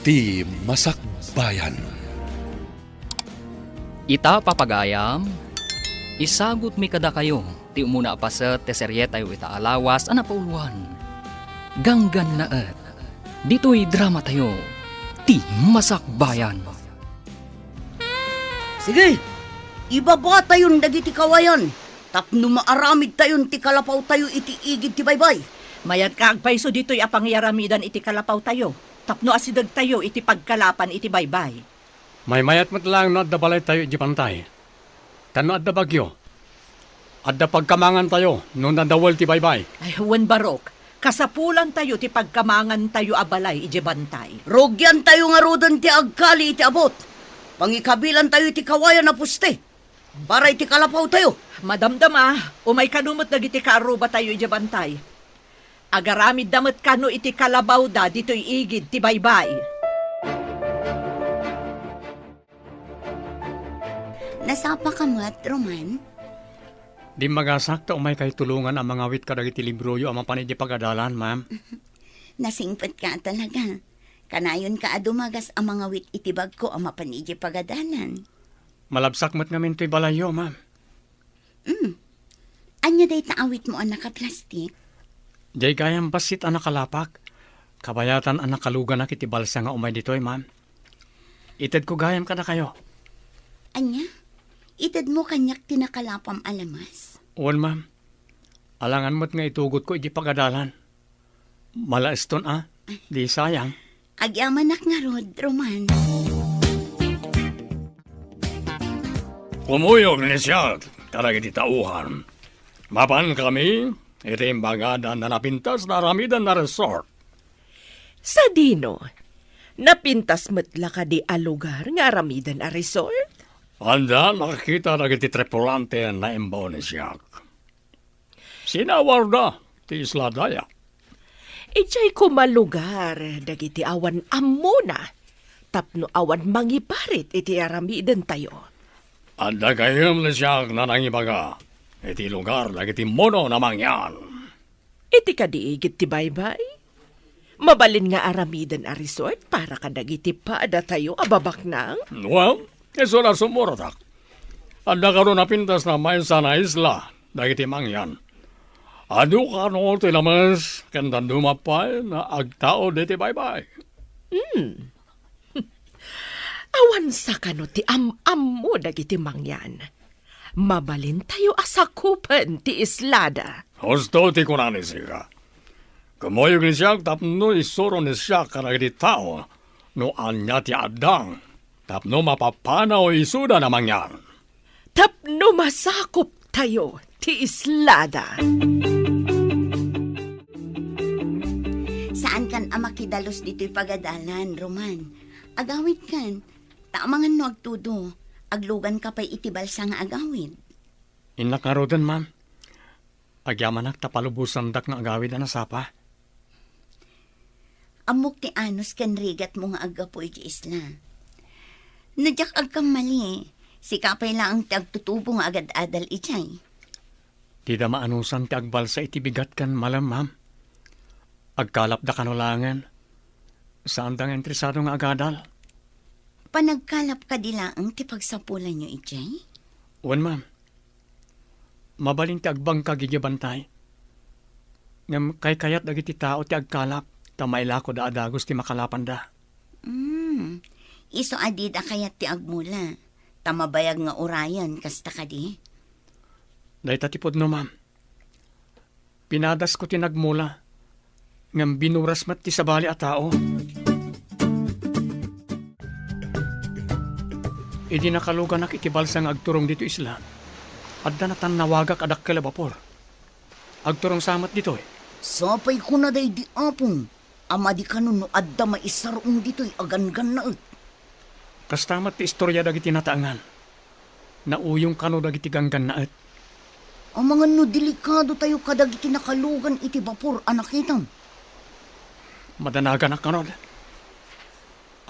ti Masakbayan. Ita papagayam, isagot mi kada kayo, ti umuna pa sa teserye tayo ita alawas, anapauluan. Ganggan naet, dito'y drama tayo, ti Masakbayan. Sige, ibaba tayon dagiti kawayan. Tapno maaramid tayon ti kalapaw tayo iti igid ti baybay. Mayat kaagpayso dito'y apangyaramidan iti kalapaw tayo. Tapno asidag tayo iti pagkalapan iti baybay. May mayat mo't lang no adda balay tayo iti pantay. Tano adda bagyo. Adda pagkamangan tayo no nadawal ti baybay. Ay, huwan barok. Kasapulan tayo ti pagkamangan tayo abalay iti bantay. Rogyan tayo nga rodan ti agkali iti abot. Pangikabilan tayo iti kawayan na puste. Para iti kalapaw tayo. Madamdama, umay kanumot dagiti kaaruba tayo iti bantay. Agaramid damat kano iti kalabaw da dito'y igid ti baybay. Nasapa ka mat, Roman? Di magasakta umay kay tulungan ang mga wit kadag iti libroyo ang mapanid di pagadalan, ma'am. Nasingpet ka talaga. Kanayon ka adumagas ang mga wit itibag ko ang mapanidya pagadanan. Malabsak mo't ngamin to'y balayo, ma'am. Anya day taawit mo ang nakaplastik? Jay gayang basit ang nakalapak. Kabayatan ang nakalugan na kiti balsa nga umay dito'y, ma'am. Ited ko gayam ka na kayo. Anya? Itad mo kanyak tinakalapam alamas. Uwan, ma'am. Alangan mo't nga itugot ko iti pagadalan. Malaeston, Di sayang. Agyamanak nga rod, Roman. Kumuyog ni siya, karag iti tauhan. Mapan kami, iti imbagada na napintas na ramidan na resort. Sa dino, napintas metla ka di a lugar nga aramidan a resort? Anda, nakakita na iti tripulante na imbaw ni siya. Sinawar na, ti Isla Daya. Ichay kumalugar, dagiti awan amuna. Tapno awan mangiparit iti aramidan tayo. Anda kayom ni siya na nangibaga. Iti lugar na iti mono na mangyan. Iti kadiigit ti baybay? Mabalin nga aramidan a resort para kadagiti paada tayo ababak nang? Well, eso na sumuratak. Anda karon napintas na may sana isla, dagiti mangyan. Ano ka no tinamas, kandan dumapay na agtao diti baybay. Awan sa kano ti am mo dagiti mangyan. Mabalin tayo asakupan ti islada. Husto ti kunani siya. Kamoyog ni siya, tapno isuro ni siya karagiti tao, no anya ti adang, tapno mapapanaw isuda na mangyan. Tapno masakop tayo ti islada. Saan kan amakidalos dito'y pagadalan, Roman? Agawid kan. Taamangan no agtudo. Aglugan ka pa'y itibal sa nga agawid. Inakarodan, ma'am. Agyamanak tapalubusan dak nga agawid na nasapa. Amok ti anos kan rigat mo nga agapoy di isla. Nadyak agkam mali. Si kapay lang ang tagtutubo nga agad-adal ichay. Di da maanusan ti agbalsa iti bigat kan malam, ma'am. Agkalap da kanulangan. Saan dang entresado nga agadal? Panagkalap ka dilaang ti pagsapulan nyo ichay? Uwan, ma'am. Mabalin ti agbang kagigibantay. Ngam kay kayat dagiti tao ti agkalap, tamaila ko da adagos ti makalapan da. Iso adid akayat ti agmula. Tamabayag nga urayan kasta ka di. Dahil tatipod no, ma'am. Pinadas ko ti nagmula. Ngam binuras mat ti sabali a tao. Idi nakalugan nak itibalsa nga agturong dito isla. Adda na tan nawagak adak kalabapor. Agturong samat dito eh. Sapay ko na day di apong. Ama di kanon no adda maisarong dito'y agan-gan na et. Kastamat ti istorya dagiti nataangan. Nauyong kano dagiti ganggan na et. Ang mga no delikado tayo kadagiti nakalugan iti bapor anakitam. Madanaga na kanod.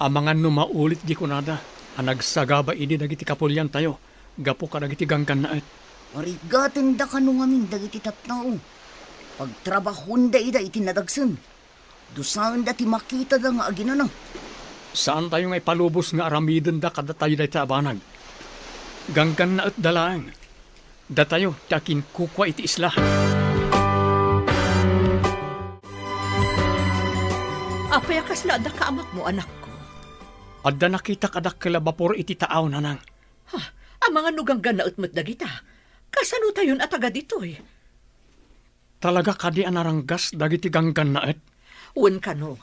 Ang mga numaulit di kunada. Ang nagsagaba ini dagiti kapulyan tayo. Gapo ka dagiti ganggan na et. Marigaten da kano ngamin dagiti tatnao. Pagtrabahon da ida iti nadagsan. Dusahan da ti makita da nga aginanang. Saan tayo ngay palubos nga aramiden da kada tayo da abanag? Ganggan na at dalang. Da tayo, takin kukwa iti isla. Apay kasla da kaamak mo, anak ko. Adda nakita kadak kalabapor iti taaw nanang. Ha, ang mga nuganggan na utmat dagita. Kasano tayon at aga ditoy? Talaga kadi anaranggas dagiti ganggan na at. Un kano,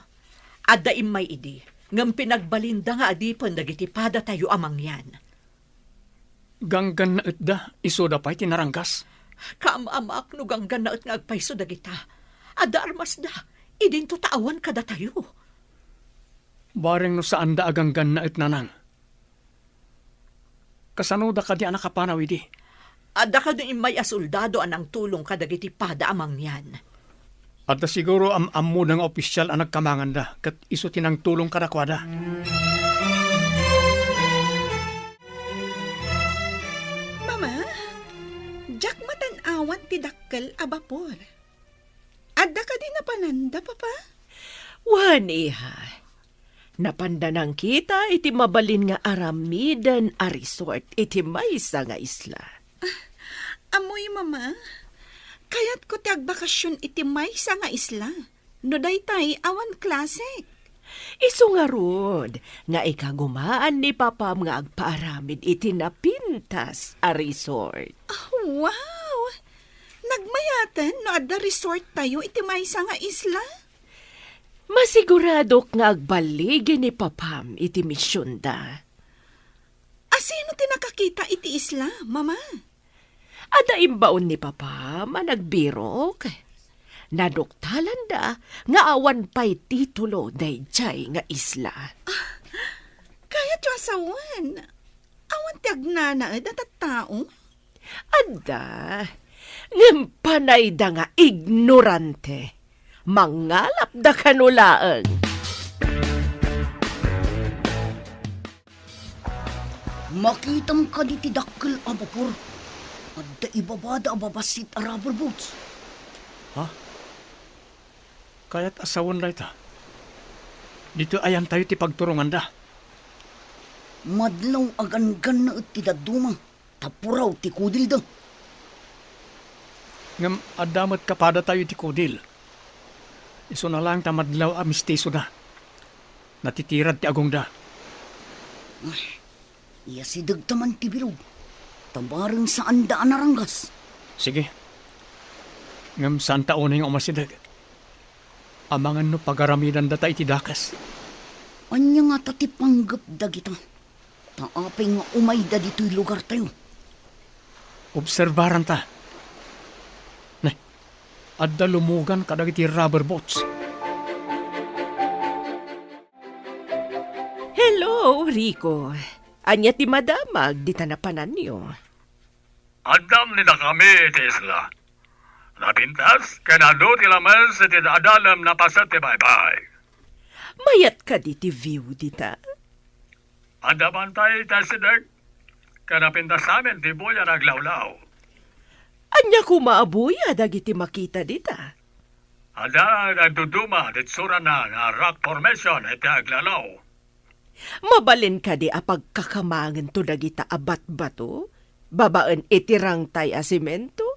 adda imay idi, ngam pinagbalinda nga adipon dagiti pada tayo amang yan. Ganggan na at da, iso da pa'y tinaranggas. Kaamamak nuganggan na at nga agpaiso dagita. Adda armas da, idin to taawan kada tayo. Bareng no saan da aganggan na at nanang. Kasano da kadi anak kapanaw idi. Adda ka din imay asoldado anang tulong kadagiti pada amang yan. At da siguro mo ng opisyal ang nagkamangan da, kat iso tinang tulong kadakwada. Mama, jak matanawan ti dakkel a bapor. Adda ka din napananda, papa? Wan, iha. Napandanang kita iti mabalin nga aramidan a resort iti maysa nga isla. Amoy, mama. Kaya't ko ti agbakasyon iti maysa nga isla. No daytay awan klasik. Isu nga rod, nga ikagumaan ni papam nga agpaaramid iti napintas a resort. Oh, wow! Nagmayaten no adda resort tayo iti maysa nga isla. Masigurado nga agbaligi ni papam iti misyon da. Asino ti nakakita iti isla, mama? Ada imbaon ni papa managbirok. Naduktalan da nga awan pa'y titulo dayjay nga isla. Kaya ti asawan. Awan ti agnanaed at tao. Ada, ngimpanay da nga ignorante. Mangalap da kanulaang. Makitam ka di ti dakkel a bapor. Adda ibabada a babasit a rubber boats. Kaya't asawon da ita. Dito ayan tayo ti pagturungan da. Madlaw agan-gan na at ti daduma. Tapuraw ti kudil da. Ngam adamat kapada tayo ti kudil. Iso na lang tamadlaw a mistiso da. Natitirad ti agong da. Iya si dagtaman ti bilog. Tabarang saan daan naranggas. Sige. Ngam saan taon yung umasidag. Amangan no pagaramidan data iti dakas. Anya nga tati panggap da kita. Taapay nga umay da dito'y lugar tayo. Obserbaran ta. Nay, adda lumugan kadag iti rubber boats. Hello, Rico. Anya ti madamag di tanapanan niyo. Adam ni na kami iti isla. Napintas, kanado ti lamas iti adalam na pasat ti bye-bye. Mayat ka di ti view dita. Adaman tayo tasidag. Kanapintas amin ti buya naglawlaw. Anya kumaabuya dagiti makita dita. Ada nagduduma dit sura na nga rock formation iti aglalaw. Mabalin ka di apagkakamangan to dagita abat bato. Babaan itirang tay asimento.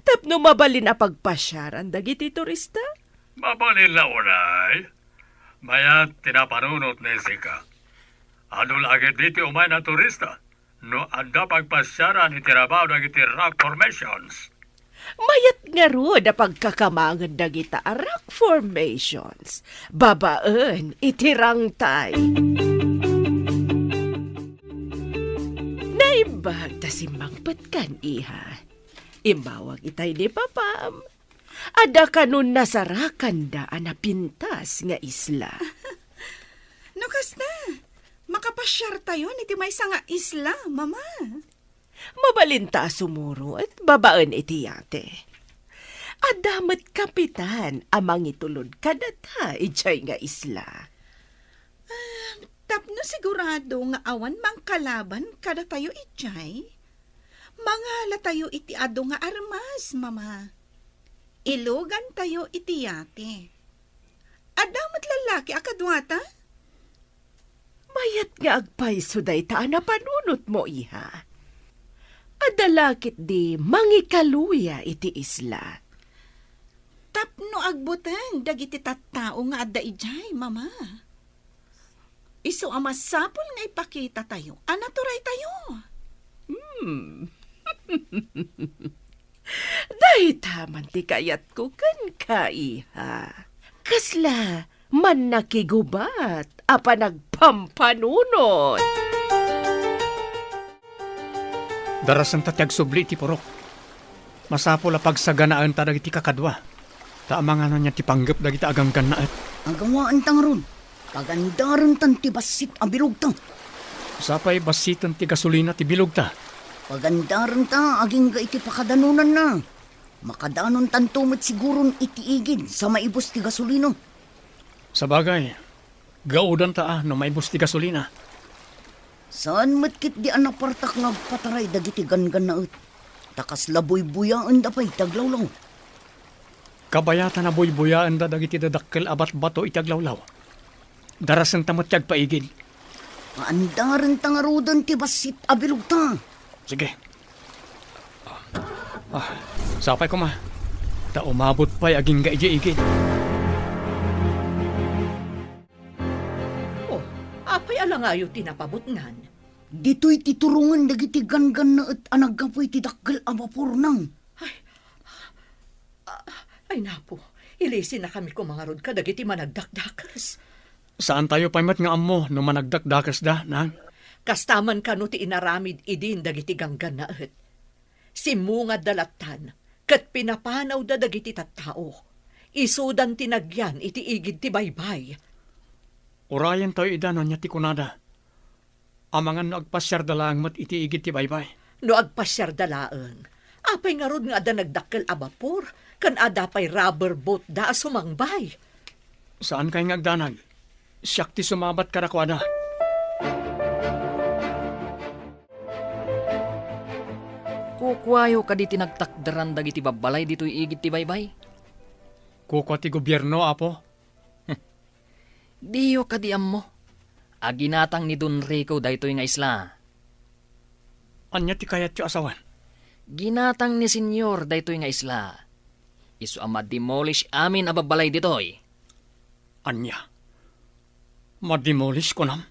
Tapno mabalin apagpasyaran dagiti turista. Mabalin na unay. Mayat tinapanunot ni Sika. Ano lagi diti umay na turista? No anda pagpasyaran itirabaw dagiti rock formations. Mayat nga ro da pagkakamangan dagita a rock formations. Babaan itirang tay. Naibag ta si mangpatkan iha. Imbawag itay ni papam. Ada kanun nasarakan da anapintas nga isla. No kasta, makapasyar tayo iti maysa nga isla, mama. Mabalinta sumuro at babaan iti yate. Adamat kapitan amang itulod kadata ijay nga isla. Tapno sigurado nga awan mang kalaban kada tayo ijay. Mangala tayo iti ado nga armas, mama. Ilugan tayo iti yate. Adamat lalaki akadwata? Kaya't nga agpayso day ta na panunot mo, iha. Adalakit di mangikaluya iti isla. Tapno agbutan, dagiti tattao nga adda ijay, mama. Isu ama sapol nga ipakita tayo. Anaturay tayo. Dahi taman ti kayat ko kan ka, iha. Kasla, man nakigubat, apa nagpampanunot. Darasan tatyag subli ti porok. Masapol a pagsaganaan ta dagiti kakadwa. Taamang ano niya ti panggap dagiti aganggan na at. Agawaan tang ron. Pagandaran tan ti basit ang bilog tang. Sapay basitan ti gasolina ti bilog ta. Pagandaran ta aging ga iti pakadanunan na. Makadanon tan tumit siguron iti igid sa maibos ti gasolino. Sa bagay, gaudan ta no maibos ti gasolina. Saan matkit di anak partak nagpataray dagiti gangan na ut. Takas laboy-buyaan da pa'y taglawlaw. Kabayatan na buy-buyaan da dagiti dadakkel abat bato itaglawlaw. Darasan ta matyag paigid. Paandaran tangarudan ti basit abilog ta. Sige. Sapay ko ma. Ta umabot pa'y aging gaigi-igid. Oh, apay alangayo tinapabutngan. Dito'y titurungan dagiti gangan na at anagapoy ti dakkel abapor nang. Ay napo, ilisin na kami kumangarod ka dagiti managdakdakas. Saan tayo paymat nga ammo no managdakdakas da, nang? Kastaman ka no ti inaramid idin dagiti ganggan na et. Simungad dalatan, kat pinapanaw da dagiti tattao. Isudan tinagyan iti igid ti baybay. Urayan tayo idanon niya ti kunada. Amangan no agpasyar dalang mat iti igid ti baybay. No agpasyar dalaeng, apay nga rod nga ada nagdakkel a bapor, kan ada pay rubber boat da sumangbay. Saan kay nga agdanag? Siyak ti sumabat karakwada. Kukwayo ka di tinagtakdaran dagiti babalay dito'y igit ti baybay. Kuko ti gobyerno, apo. Diyo ka di mo. Aginatang ni Don Rico daytoy nga isla. Anya ti kayat yu asawan? Ginatang ni Senyor daytoy nga isla. Isu ama demolish amin a babalay ditoy. Anya? Mademolish ko nam?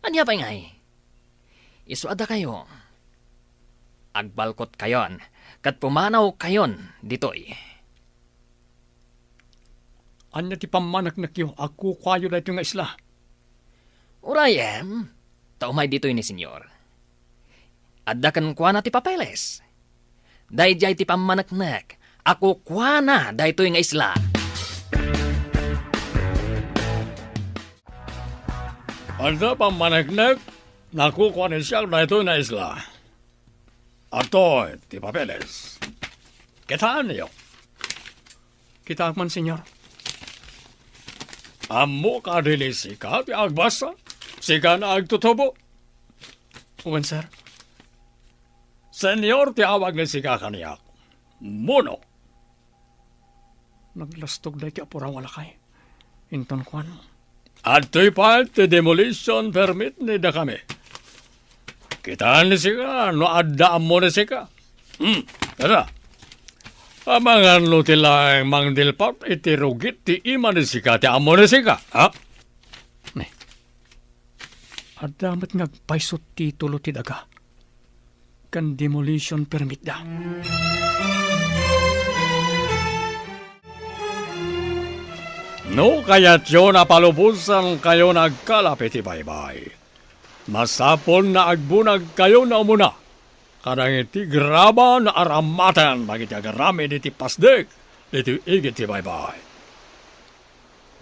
Anya pa ngay? Isu ada kayo. Agbalkot kayon, kat pumanaw kayon ditoy. Anya ti pamanak na kiyo, ako kwayo na ito nga isla. Urayan, taumay ditoy ni Senyor. Adda kan kwa na ti papeles. Dayjay ti pamanaknak, ako kwa na daytoy nga isla. Anda pamanaknak, nakukuha ni siya na ito na isla. Ato, ti papeles. Kitaan niyo. Kita man, senyor. Amo ka dili sika, ti agbasa. Sika na agtutubo. Uwan, sir. Senyor, ti awag ni sika kaniyak. Mono. Naglastog na ti apura wala kay. Inton kwan. At to'y pa ti demolition permit ni da kami. Kitaan ni sika, no adda mo ni sika. Tara. Amangan lo tilang mangdilpat iti rugit ti ima ni sika ti amo ni sika. Ha? Ne. Adamat ngagpaisot ti tulo ti daga. Kan demolition permit da. No, kaya't yun napalubusan kayo nagkalapit ti baybay. Masapon na agbunag kayo na umuna. Kadang iti graba na aramatan bagiti agarami diti pasdek diti igit ti baybay.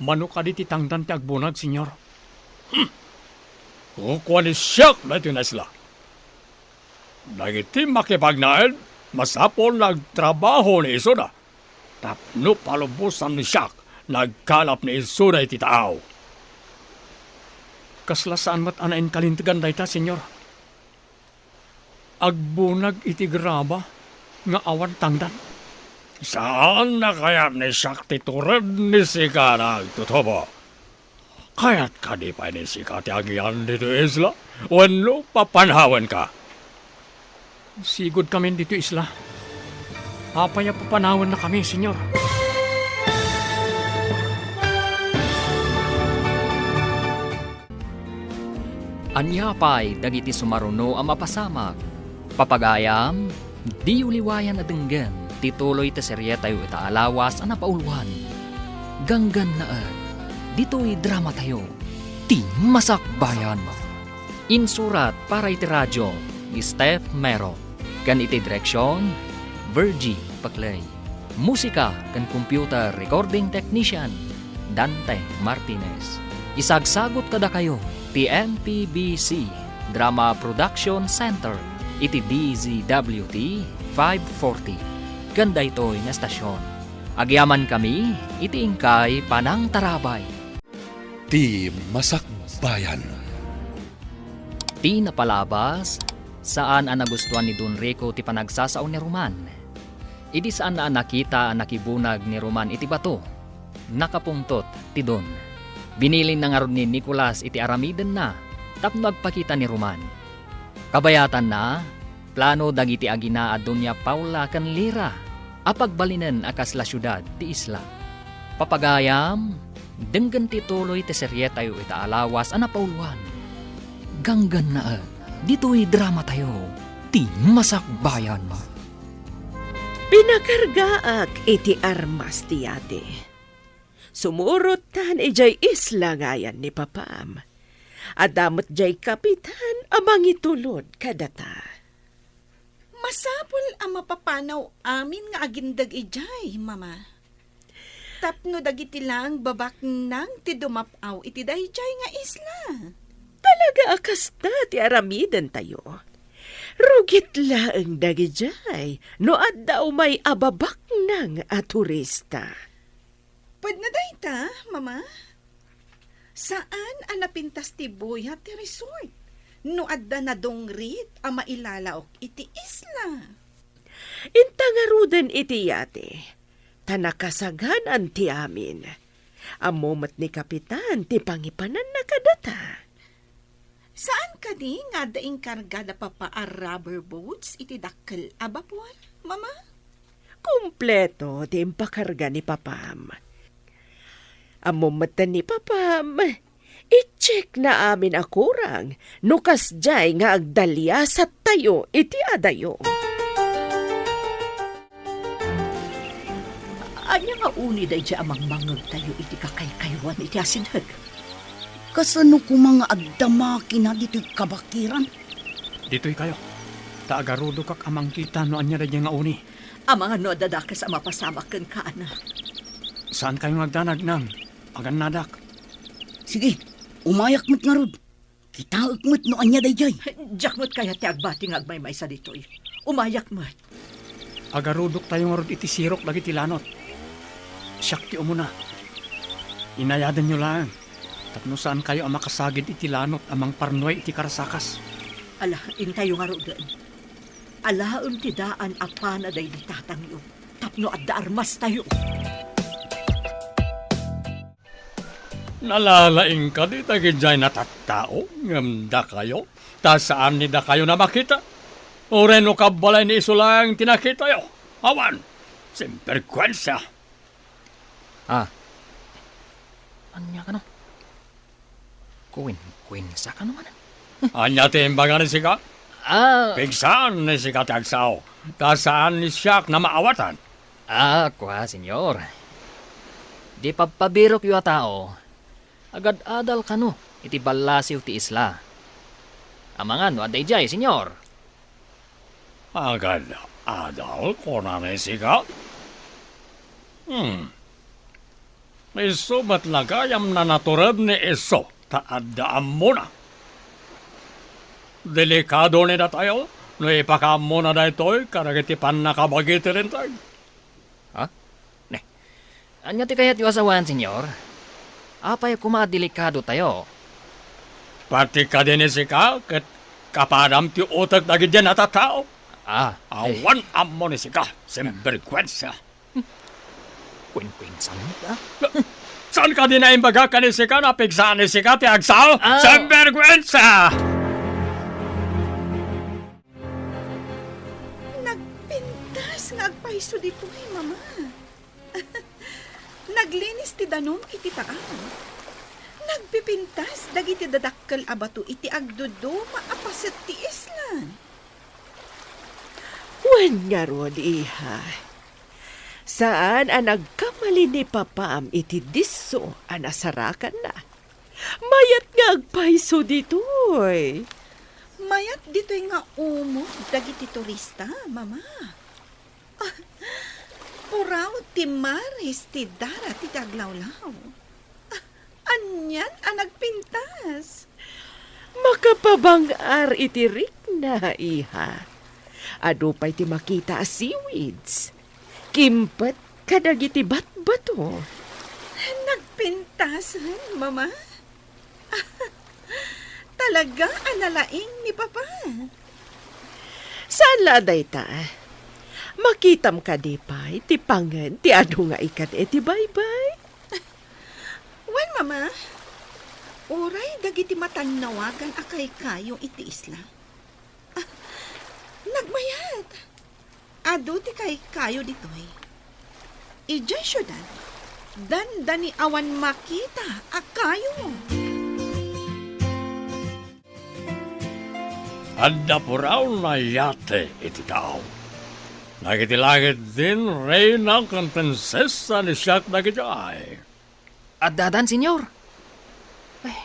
Mano ka diti tangdan ti agbunag, senyor? Kukuha ni siyak na iti nasla. Dagiti makipagnaed, masapon nagtrabaho ni Isoda. Tapno palubusan ni siyak, nagkalap ni Isoda iti tao. Kasla saan mat anain kalintigan dayta, senyor? Agbunag iti graba nga awan tangdan. Saan na kaya ni Shakti turad ni Sika nagtutubo? Kaya't ka di pa ni sika ti agian dito isla. Wano papanhawan ka. Sigod kami dito isla. Apaya papanawan na kami, senyor. Anyapay dagiti sumaruno ang mapasamag. Papagayam, di uliwayan na denggan, tituloy ta serye tayo itaalawas ang napauluan. Ganggan na dito'y drama tayo, ti masakbayan. Insurat para iti radyo, ni Steph Mero. Kan iti direksyon, Virgie Paclay. Musika kan computer recording technician, Dante Martinez. Isagsagot kada kayo, ti MPBC Drama Production Center, iti DZWT 540. Ganda ito'y na stasyon. Agyaman kami, iti ingkay Panang Tarabay. Ti Masakbayan. Ti napalabas, saan ang nagustuhan ni Don Rico ti panagsasaon ni Roman. Idi saan na nakita ang nakibunag ni Roman iti bato. Nakapungtot ti Don. Binilin na nga ron ni Nicolas iti aramiden na, tapno agpakita ni Roman. Kabayatan na, plano dagiti agina a Doña Paula kan Lira, apagbalinan akas la syudad ti isla. Papagayam, denggan ti tuloy ti serye tayo itaalawas a napauluan. Ganggan na dito'y drama tayo, ti masakbayan. Pinakargaak iti armas ti ate. Sumurot tan ijay isla ngayan ni Papam. Adamot jay kapitan amang itulod kadata. Masapul ang mapapanaw amin nga agindag ijay, mama. Tapno dagiti lang babak nang ti dumapaw iti dayjay nga isla. Talaga akas na ti aramiden tayo. Rugit laeng dagijay no addaw may ababak nang a turista. Pwede na dayta, mama. Saan ang napintas ti buya ti resort? No adda na dongrit ang mailalaok iti isla. Intangaruden iti yate. Tanakasaganan ti amin. Amomat ni kapitan ti pangipanan na kadata. Saan ka di nga daing karga na papa a rubber boats iti dakkel abapor, mama? Kumpleto ti impakarga ni Papam. Amumatan ni Papam, i-check na amin akurang nukas jay nga agdalya sa tayo iti adayo. Anya nga uni day di amang mangag tayo iti kakaykaywan iti asinhag. Kasano ko mga agdamaki na dito'y kabakiran? Dito'y kayo. Taagarudo kak amang kita no anya nga uni. Ang mga no dadakas ang mapasamak kang kaana. Saan kayo nagdanag nang? Agan nadak. Sige, umayak mo't nga rod. Kitaak mo't no anya dayjay. Jakmot kaya ti agbati nga agmay sa dito'y. Umayak mo. Agarudok tayo nga rod iti sirok lagi ti lanot. Siyak ti umuna. Inayadan nyo lang. Tapno saan kayo ang makasagid iti lanot amang parnoy iti karasakas. Ala, intayo nga rodan. Alaon ti daan apana day di tatangyo. Tapno adda armas tayo. Nalalaing ka di tagidjay na tattao. Ngamda kayo. Ta saan ni da kayo na makita? O reno kabalay ni iso lang tinakita yo. Awan. Simperkwensya. Anya ka no? Kuwin sa ka naman. Anya timbangan ni sika? Pigsaan ni sika tagsaw. Ta saan ni siyak na maawatan? Kwa, senyor. Di papabirok yu a tao. Agad adal ka no, iti balasiw ti isla. Amangan no, aday jay, senyor. Agad adal ko na ni sika? Iso ba't lagayam na naturad ni iso? Taadaan mo na. Delikado ni na tayo. No ipakam mo na da ito'y karagitipan na kabagiti rin tayo. Anya ti kayat yu asawan, senyor? Apay kumadelikado tayo. Pati ka din sika, kat kapadam ti utak na gidyan at tao. Awan amo ni sika, simperkwensya. Kwin-kwinsan. Saan ka din na imbaga ka ni Sika na pigsaan ni Sika ti agsal? Sa vergüenza! Nagpintas nga agpaiso dito mama. Naglinis ti danom iti taan. Nagpipintas dagiti dadakkel abato iti agdudo maapaset ti islan. Wen nga ron, iha. Saan ang nagkamali ni Papam iti diso ang nasarakan na? Mayat nga agpaiso ditoy. Mayat dito'y nga umot dagiti turista, mama. Puraw ti maris ti dara ti taglawlaw. Anyan ang nagpintas. Makapabangar iti rikna, iha. Ado pa'y ti makita a seaweeds. Kimpet kadagiti batbato. Nagpintasan, mama. Talaga analaing ni Papa. Saan laday ta? Makitam ka di pa'y ti pangan ti ado nga ikat ti bye-bye. Wan, mama. Oray dagiti matanawagan akay kayo iti isla. Nagmayat. Ado ti kay kayo ditoy. Ijay syudad. Dandani awan makita akayo. Anda po raw na yate iti tao. Nagitilagit din reyna kang prinsesa ni Siak Nagijay. Adadan, senyor. Ay,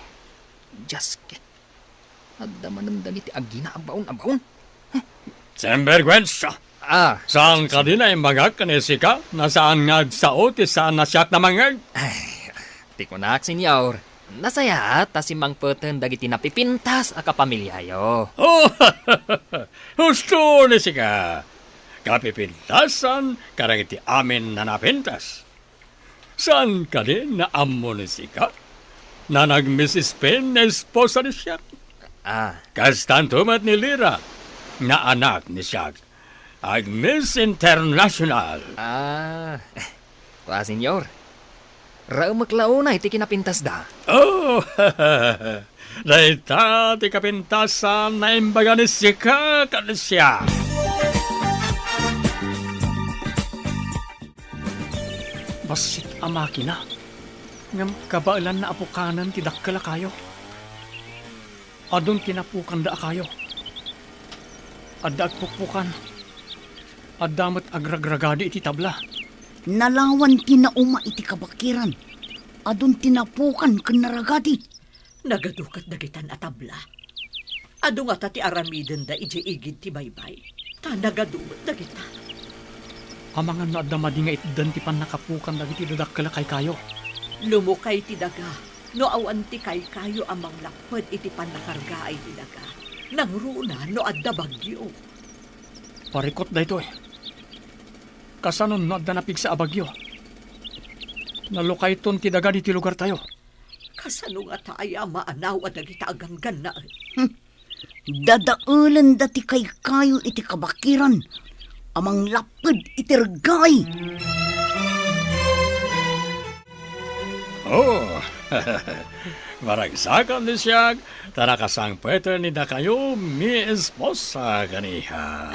jasket. Adda manandang iti agina abaon. Sembergwensa! Ah, Saan ka din ay magak ni Sika? Nasaan nga sao ti saan na Siak na mangag? di ko na, senyor. Nasaya ta si Mang Peten dagiti napipintas a kapamilyayo. Oh, husto ni Sika. Kapipintasan karang iti amin na napintas. Saan ka din na amo ni Sika? Na nag-Mrs. Pen na esposa ni Siak? Ah, Kastantumat ni Lira na anak ni Siak. Ag Miss International. Kwa, senyor. Rao maklauna iti kinapintas da. Oh, daita ti kapintasan na imbaga ni Sika kan siya. Basit a makina. Ngam kabailan na apukanan ti dakkala kayo. Adon kinapukan da kayo. Adda agpukpukan. Addamat agragragadi iti tabla. Nalawan tinauma iti kabakiran. Adun tinapukan kanaragati. Nagadukat dagitan atabla. Ado nga ta ti aramiden da iji igid ti baybay. Ta nagadumat dagita. Amangan na adamadi nga itdan ti panakapukan dagiti dakkala kay kayo. Lumukay ti daga. No awan ti kay kayo amang lapad iti panakarga ay ti daga. Nang runa no adda bagyo. Parikot da ito eh. Kasanon no adda napig sa abagyo. Nalukay ton ti daga di ti lugar tayo. Kasano nga taaya maanaw at dagita aganggan na. Dadaulan dati kay kayo iti kabakiran. Amang lapad iti regay. Oh, maragsakan ni Siak. Tarakasang pwede ni da kayo mi esposa kaniha.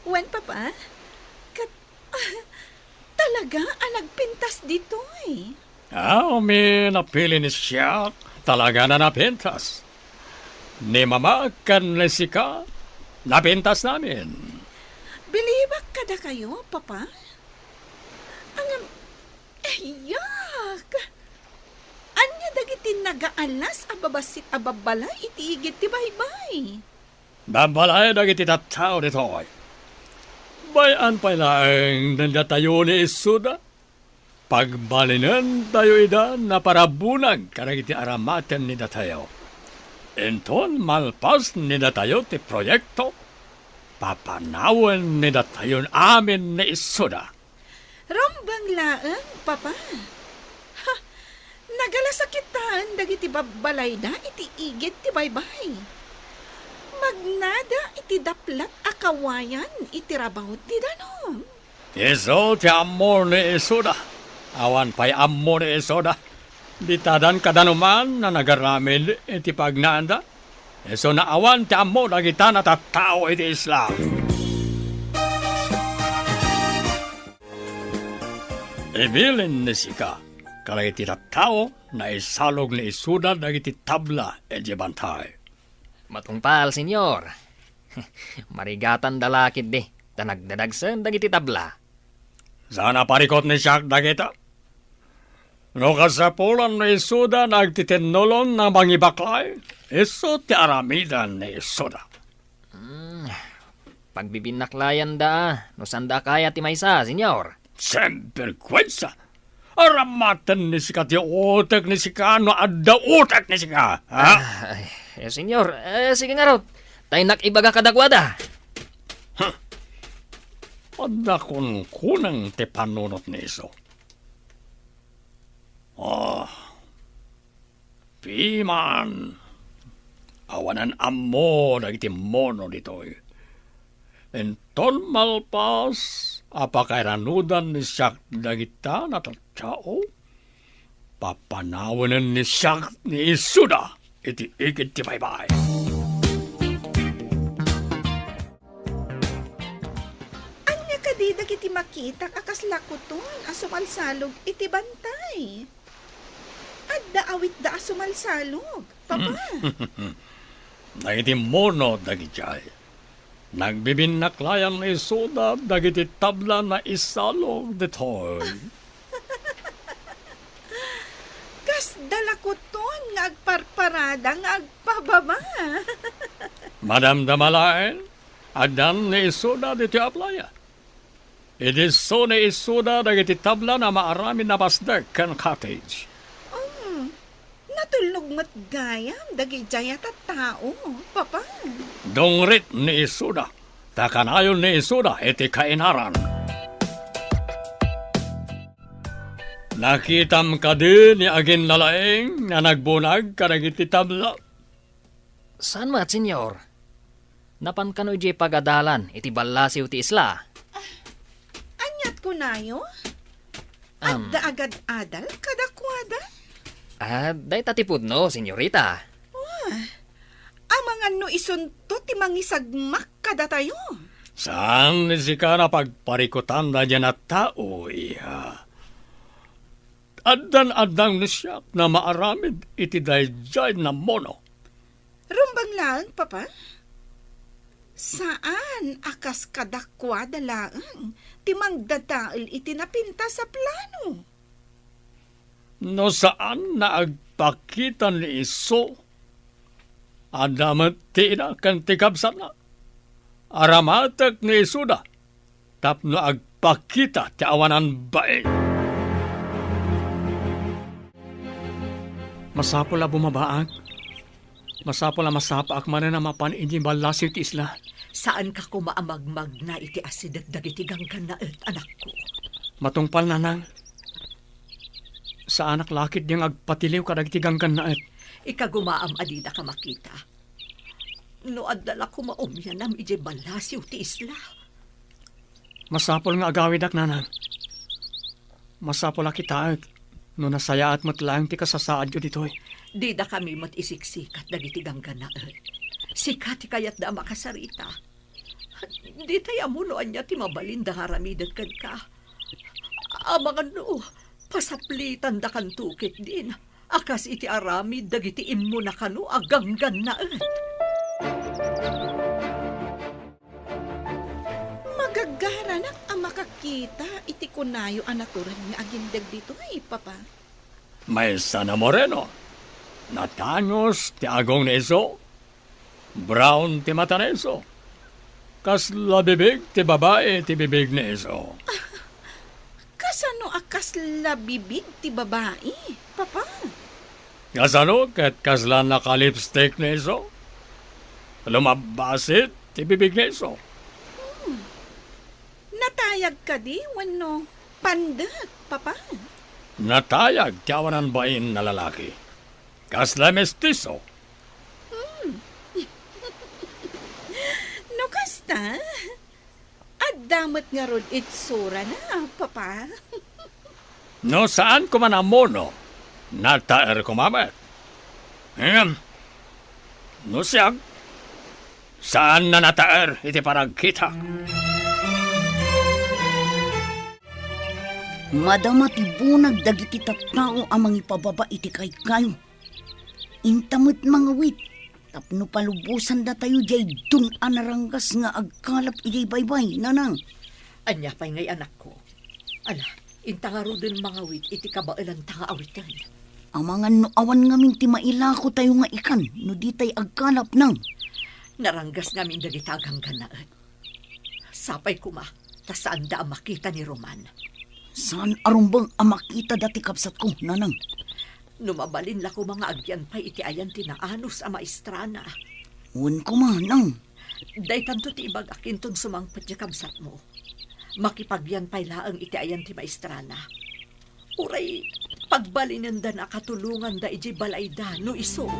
Wan, Papa. Talaga ang nagpintas dito eh. Mi napili ni Siak. Talaga na napintas. Ni Mama kan ni Sika, napintas namin. Bilibak kada kayo, Papa? Yak! Anya dagiti nagaalas ababasit ababala itiigit ti baybay. Babalay dagiti tattao ditoy. Bayan pa lang nandatayo ni Isuda. Pagbalinan tayo ida na parabunag karang iti aramaten ni datayo. Enton malpas ni datayo ti proyekto. Papanawan ni datayon amin ni Isuda. Rambang laang, Papa. Ha, nagalasakitan dagiti babalay da iti igit ti baybay. Magnada iti daplat akawayan iti rabaw ti danom. Iso ti amor ni Isuda. Awan pa'y ammo ni Isoda. Di tadan kadanuman na nagaramid iti pagnaanda. Eso na awan ti ammo dagita na tattao iti isla. Ibilin ni sika, kalay iti tattao na isalog ni Isuda dagiti tabla iti bantay. Matungpal, senyor. Marigatan dalakid di. Tanagdadagsan dagiti tabla. Sana parikot ni Siak dagita. No kasapulan ni Isuda nagtitinolon na mangibaklay, iso ti aramidan ni Isuda. Pagbibinaklayan da, no sanda kaya ti maysa, senyor. Semperkwensa! Aramatan ni sika ti utak ni sika, no adda utak ni sika, ha? Senyor, sige nga raw. Tayo nakibaga kadagwada. Adda kun kunang ti panunot ni iso. Piman. Awanan ammo dagiti mono ditoy. Enton malpas, apakairanudan ni Siak dagita na tattao. Papanawanan ni Siak ni Isuda iti ikit ti baybay. Anya kadi dagiti makita akas lakuton asumalsalog iti bantay. Adda awit da asumalsalog, papa. Dagiti mono dagiti nagbibinaklayan ni Isuda dagiti tabla na isalog ditoy. Kas dalakuton nga agparparada nga agpababa. Madam Damalain, adan ni Isuda dito aplaya. Idiso ni Isuda dagiti tabla na maarami na pasdek kan cottage. Natulog mat gayam dagi jaya tao, papa. Dongrit ni Isuda, takanayon ni Isuda iti kainaran. Nakitam ka din ni agin lalaeng na nagbunag kadagiti tabla. Saan mat, senyor? Napan kano iti pagadalan, iti balasiw ti isla. Anyat ko nayo? Adda agad adal kadakwada? Day tatipod no, senyorita. Amangan no isunto ti mangisagmak kada tayo. Saan ni sika na pagparikutan na dyan at tao, iha? Addan-addang ni siya na maaramid iti dayjay na mono. Rumbang lang, papa? Saan akas kadakwada lang ti mangdadaal iti napinta sa plano? No saan na agpakita ni Iso? Adamat ti na kan tikabsan na. Aramatak ni Isuda. Tapno agpakita ti awanan bae. Masapol a bumabaag. Masapol a masapaak man na mapan iti balasiw ti isla. Saan ka kumaamagmag na iti asidat dagiti ganggan na anak ko? Matungpal na nang. Sa anak lakit diyang agpatiliw kadagiti ganggan na Ikagumaam adida ka makita. No adala ko maumyanam iti balasiw ti isla. Masapol nga agawidak nanang. Masapol a kitaag. No nasaya at matlaang ti kasasaad yo ditoy. Di da kami mat isiksikat dagiti ganggan na Sikat kayat da makasarita. Di tayo amunoan niya ti mabalinda haramidat kan ka. Amangan no, pasaplitan da kan tukit din. Akas iti aramid dagiti immo na kano aganggan na Magagaranak ang makakita iti kunayo anaturan nga agindag dito ay, papa. May sana moreno. Natanyos ti agong ni Iso. Brown ti mata ni Iso. Kasla bibig ti babae ti bibig ni Iso. Kasano akas labibig ti babae, papa? Kasano ket kasla nakalipstick ni Iso. Lumabasit ti bibig ni Iso. Natayag ka di, wano pandak, papa. Natayag ti awanan bain na lalaki. Kasla mestizo. No kasta? At damat nga rod itsura na, papa. No saan ko man amono, nataer ko mamet. No siyag, saan na nataer iti paragkita? Madama ti bunag dagiti tattao amang ipababa iti kayo. Intamot mga wit, tapno palubusan da tayo jay dun anaranggas nga agkalap iti baybay, nanang. Anya pa'y ngay anak ko. Ala, intangaro din mga wit, iti kabailan tanga awitan. Amangan no awan ngamin ti mailako tayo nga ikan, no di tay agkalap nang. Naranggas ngamin dagitagang ganaat. Sapay kuma, tas saan da ang makita ni Roman. Saan arumbang amakita dati kapsat ko, nanang? Numabalin la ko mga agyan pa'y iti ayan tinaanos a maestrana. Uwan ko manang. Day tanto ti ibag akin ton sumangpat niya kamsat mo. Makipagyan pa'y laang iti ayan ti maestrana. Uray, pagbalinan da na katulungan da iji balay da no iso.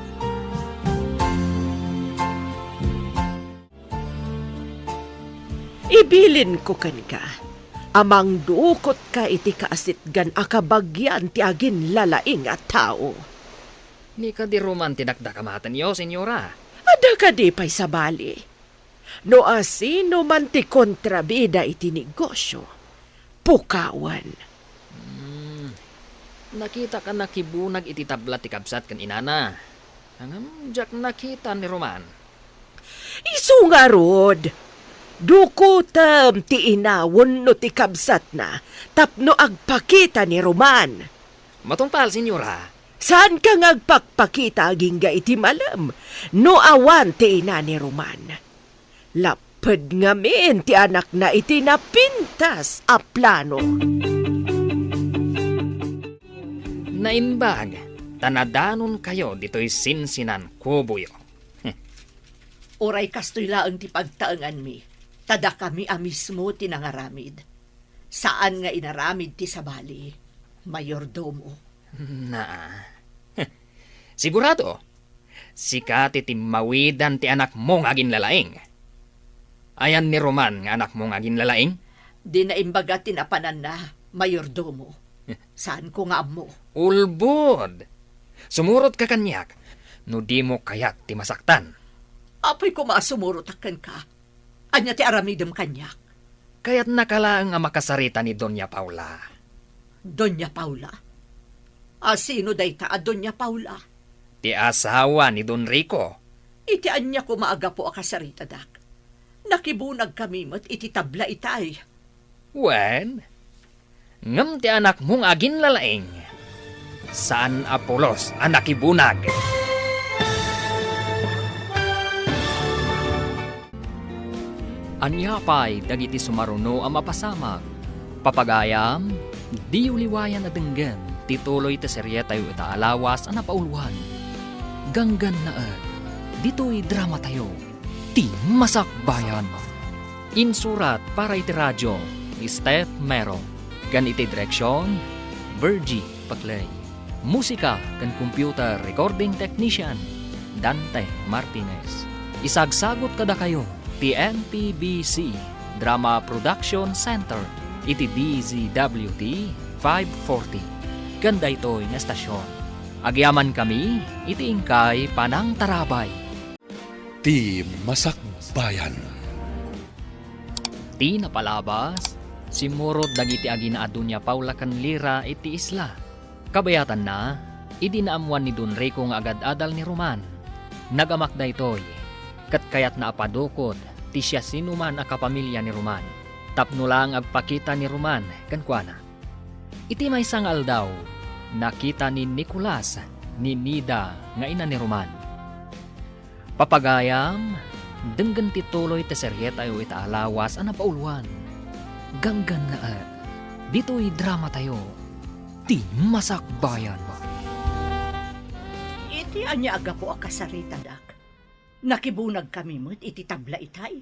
Ibilin ko kan ka. Amang duukot ka iti kaasitgan akabagyan ti agin lalaing at tao. Ni ka di Roman tinakdakamatan yo, senyora. Ada ka di pa'y sabali. No asino man ti kontrabida iti negosyo. Pukawan. Nakita ka nakibunag iti tabla ti kabsat kan inana. Hangam, jak nakita ni Roman. Isu nga rod. Dukutam ti inawon no ti kabsat na tapno agpakita ni Roman. Matungpal, senyora. Saan ka ngagpakpakita agingga iti malam no awan ti ina ni Roman? Lapad ngamin ti anak na iti napintas a plano. Naimbag, tanadanon kayo dito'y sinsinan kubuyo. Uray kastoy laang ti pagtaangan mi. Tada kami mismo tinangaramid. Saan nga inaramid ti sabali? Mayordomo. Na. Sigurado, sikat iti mawidan ti anak mong agin lalaing. Ayan ni Roman nga anak mong agin lalaing? Di na imbaga tinapanan na, mayordomo. Saan ko nga mo? Ulbod! Sumurot ka kanyak, no di mo kayak ti masaktan. Apoy ko masumurutakan ka. Anya ti aramidem kanyak. Kaya't nakalaang nga makasarita ni Doña Paula. Doña Paula? Sino dayta a Doña Paula? Ti asawa ni Don Rico. Iti anya ko maaga po akasarita dak. Nakibunag kami mat iti tabla itay. Wen, ngam ti anak mong agin lalaing. Saan Apolos ang nakibunag? Anyapay dagiti sumaruno ang mapasamag. Papagayam, di uliwayan na denggan, tituloy ta serye tayo itaalawas ang napauluhan. Ganggan na dito'y drama tayo, ti masakbayan. Insurat para iti radyo, ni Steph Mero. Gan iti direksyon, Virgie Paclay. Musika kan computer recording technician, Dante Martinez. Isagsagot kada kayo, TNPBC Drama Production Center iti DZWT 540. Ganda ito'y nga estasyon. Agyaman kami iti ingkay Panang Tarabay. Ti Masakbayan. Ti napalabas, simurot dagiti agina Doña Paula kan lira iti isla. Kabayatan na, idinaamuan ni Don Rico nga agad-adal ni Roman. Nagamakda ito'y kat kayat na apadukod ti siya sinuman a kapamilya ni Roman. Tapno lang agpakita ni Roman kankwana. Iti may sangal daw, nakita ni Nicolas ni Nida nga ina ni Roman. Papagayam, denggan tituloy ti seryeta tayo itaalawas ang napauluan. Ganggan na dito'y drama tayo, ti masakbayan mo. Iti anya aga po akasarita dak. Nakibunag kami mo't iti tabla itay.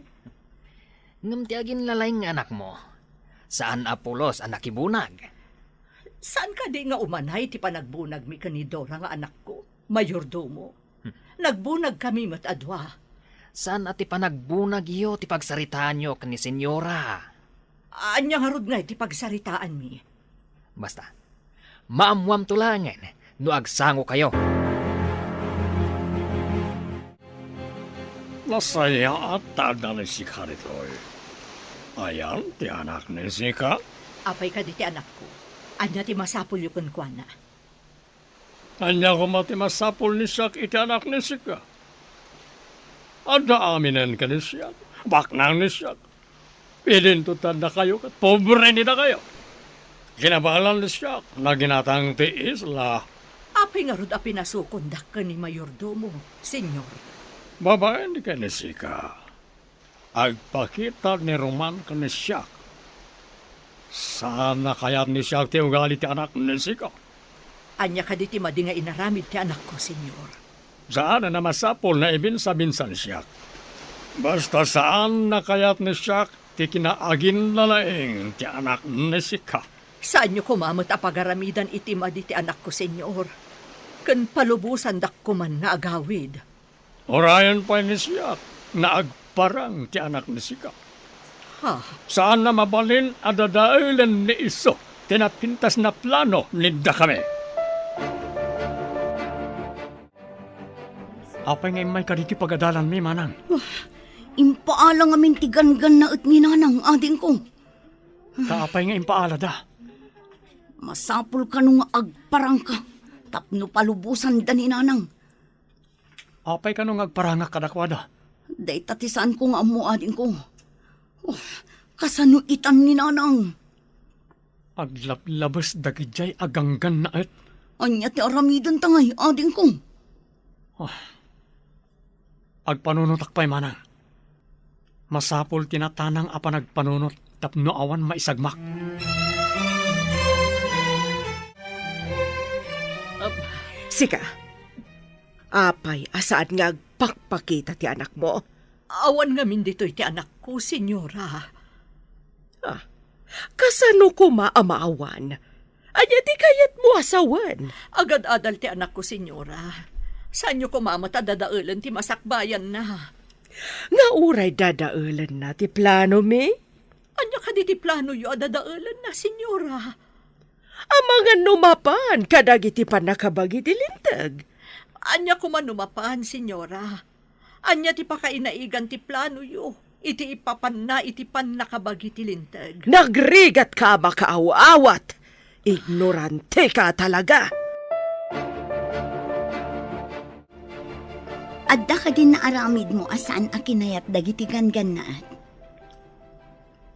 Ngam ti agin lalaing anak mo. Saan Apolos ang nakibunag? Saan ka di nga umanay ti panagbunag mi kanidora nga anak ko, mayordomo? Nagbunag kami mo't adwa. Saan ati panagbunag iyo ti pagsaritaan nyo kani senyora? Anya harod nga iti pagsaritaan mi. Basta, maamwam tulangan, no agsango kayo. Masaya at tada ni si Karitoy. Ayan, ti anak ni Sika. Apay ka di ti anak ko. Anya ti masapul yukon kwa na. Anya ko mati masapol ni Siak iti anak ni Sika. Ada aminan ka ni Siak. Baknang ni Siak. Pilintutan na kayo kat pobre ni na kayo. Kinabalan ni Siak na ginatang ti Isla. Apay nga rod a pinasukondak ka ni Mayordomo, senyor. Babae ni ka ni Sika. Agpakita ni Roman ka ni Siak. Sana kaya ni Siak ti ugali ti anak ni Sika. Anya ka di ti madi nga inaramid ti anak ko, senyor. Saan na masapol na ibinsa-binsan Siak. Basta saan na kayat ni Siak ti kinaagin na laing ti anak ni Sika. Saan nyo kumamot a pagaramidan iti madi ti anak ko, senyor? Kan palubusan dak kuman na agawid. Orayan pa ni Siak na agparang ti anak ni Sika. Ha? Saan na mabalin adadailan ni Iso tinapintas na plano ni Dakame. Apay nga may kaditi pagadalan mi, manang. Impaalang amin ti gangan na at ninanang ading ko. Kaapay nga impaala da. Masapul ka nung agparang ka. Tapno palubusan da ninanang. Apay ka nung agparanga kadakwada. Day tatisaan ko nga amo ading ko. Kasano itan ninanang. Aglablabas dagijay aganggan na et. Anya ti aramidan tangay ading ko. Agpanunutak pa'y manang. Masapol tinatanang apa nagpanunot tapno awan maisagmak. Sika, apay asaan nga agpakpakita ti anak mo? Awan nga min dito'y ti anak ko, senyora. Kasano ko maamaawan? Anya ti kayat mo asawan? Agad-adal ti anak ko, senyora. Saan nyo kumamata dadaulan ti masakbayan na? Nga uray dadaulan na ti plano mi? Anya ka di ti plano yo dadaulan na, senyora? Amangan numapan kadag iti panakabagi ti lintag. Anya kumanumapan, senyora. Anya ti pakainaigan ti plano yo. Iti ipapan na iti pan nakabagi ti lintag. Nagrigat ka makaaw-awat. Ignorante ka talaga. Adda ka din na aramid mo asaan a kinayat dagiti gangan na at.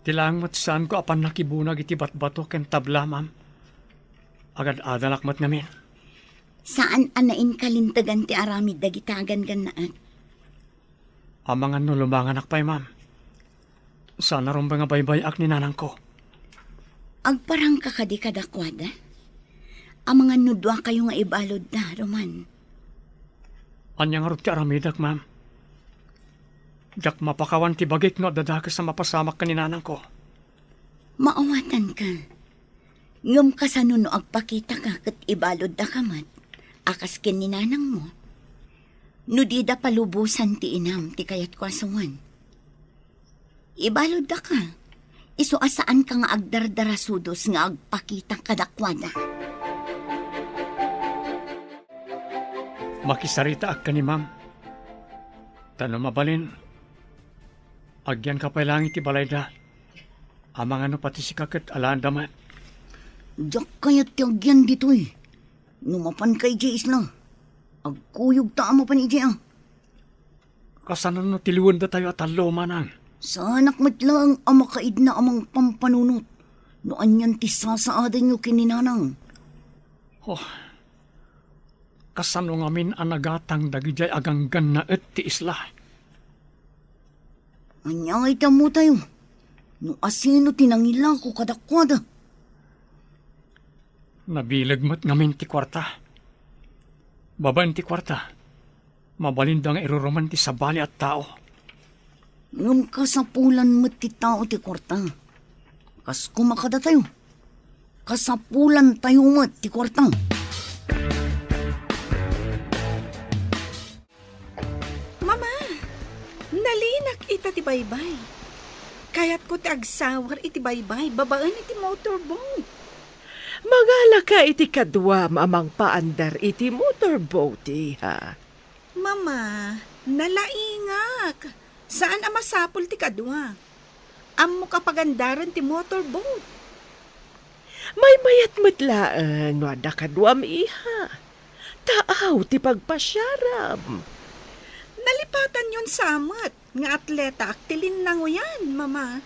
Tilang mat saan ko apan nakibunag iti batbato ken tabla, ma'am. Agad adalak mat namin. Saan anain kalintagan ti aramid dagitagan gan na at. Amangan no lumanganak pa'y, ma'am. Sana ron ba nga baybayak ni nanang ko? Agparang ka kadi kadakwada. Amangan nudwa kayo nga ibalod na, Roman. Anya nga ron ti aramidak, ma'am. Jak mapakawan ti bagik no dadakas sa mapasamak ka ni nanang ko. Maawatan ka. Ngam ka sa nuno agpakita ka kat ibalod da kamat. Akas kin ni nanang mo. Nudida palubusan ti inam ti kayat ko asawan. Ibalod da ka. Iso asaan ka nga agdardarasudos nga agpakita kadakwada. Makisarita ak ka ni ma'am. Tano mabalin. Agyan ka pa langit ti balayda. Amang ano pati si kakat alaan damat. Diyak kayat ti agyan dito'y. Numapan kay Jace na. Agkuyog taama pa ni Jay. Kasanan no tiliwan da tayo at alo, manang. Sa anak matlang ang makaid na amang pampanunot. Noan yan ti sasaadan nyo kininanang. Kasano ngamin anagatang dagijay aganggan na et ti isla. Anya ita mo tayo. No asino tinangila ko kadakwada. Nabilag mat ngamin ti kwarta. Babaen ti kwarta. Mabalindang iruroman ti sabali at tao. Ngam kasapulan mo ti tao ti kwarta. Kas kumakada tayo. Kasapulan tayo mo ti kwarta. Mama, nalinak ita ti baybay. Kayat ko ti agsawar iti baybay, babaan iti motorboat. Magala ka iti kadwa amang paandar iti motorboat ha. Mama, nalaingak. Saan ang masapul ti kadwa? Amo kapagandaran ti motorboat. May mayat matlaan no ada kadwam iha. Taaw ti pagpasyaram. Nalipatan yun samat. Nga atleta aktilin na yan, mama.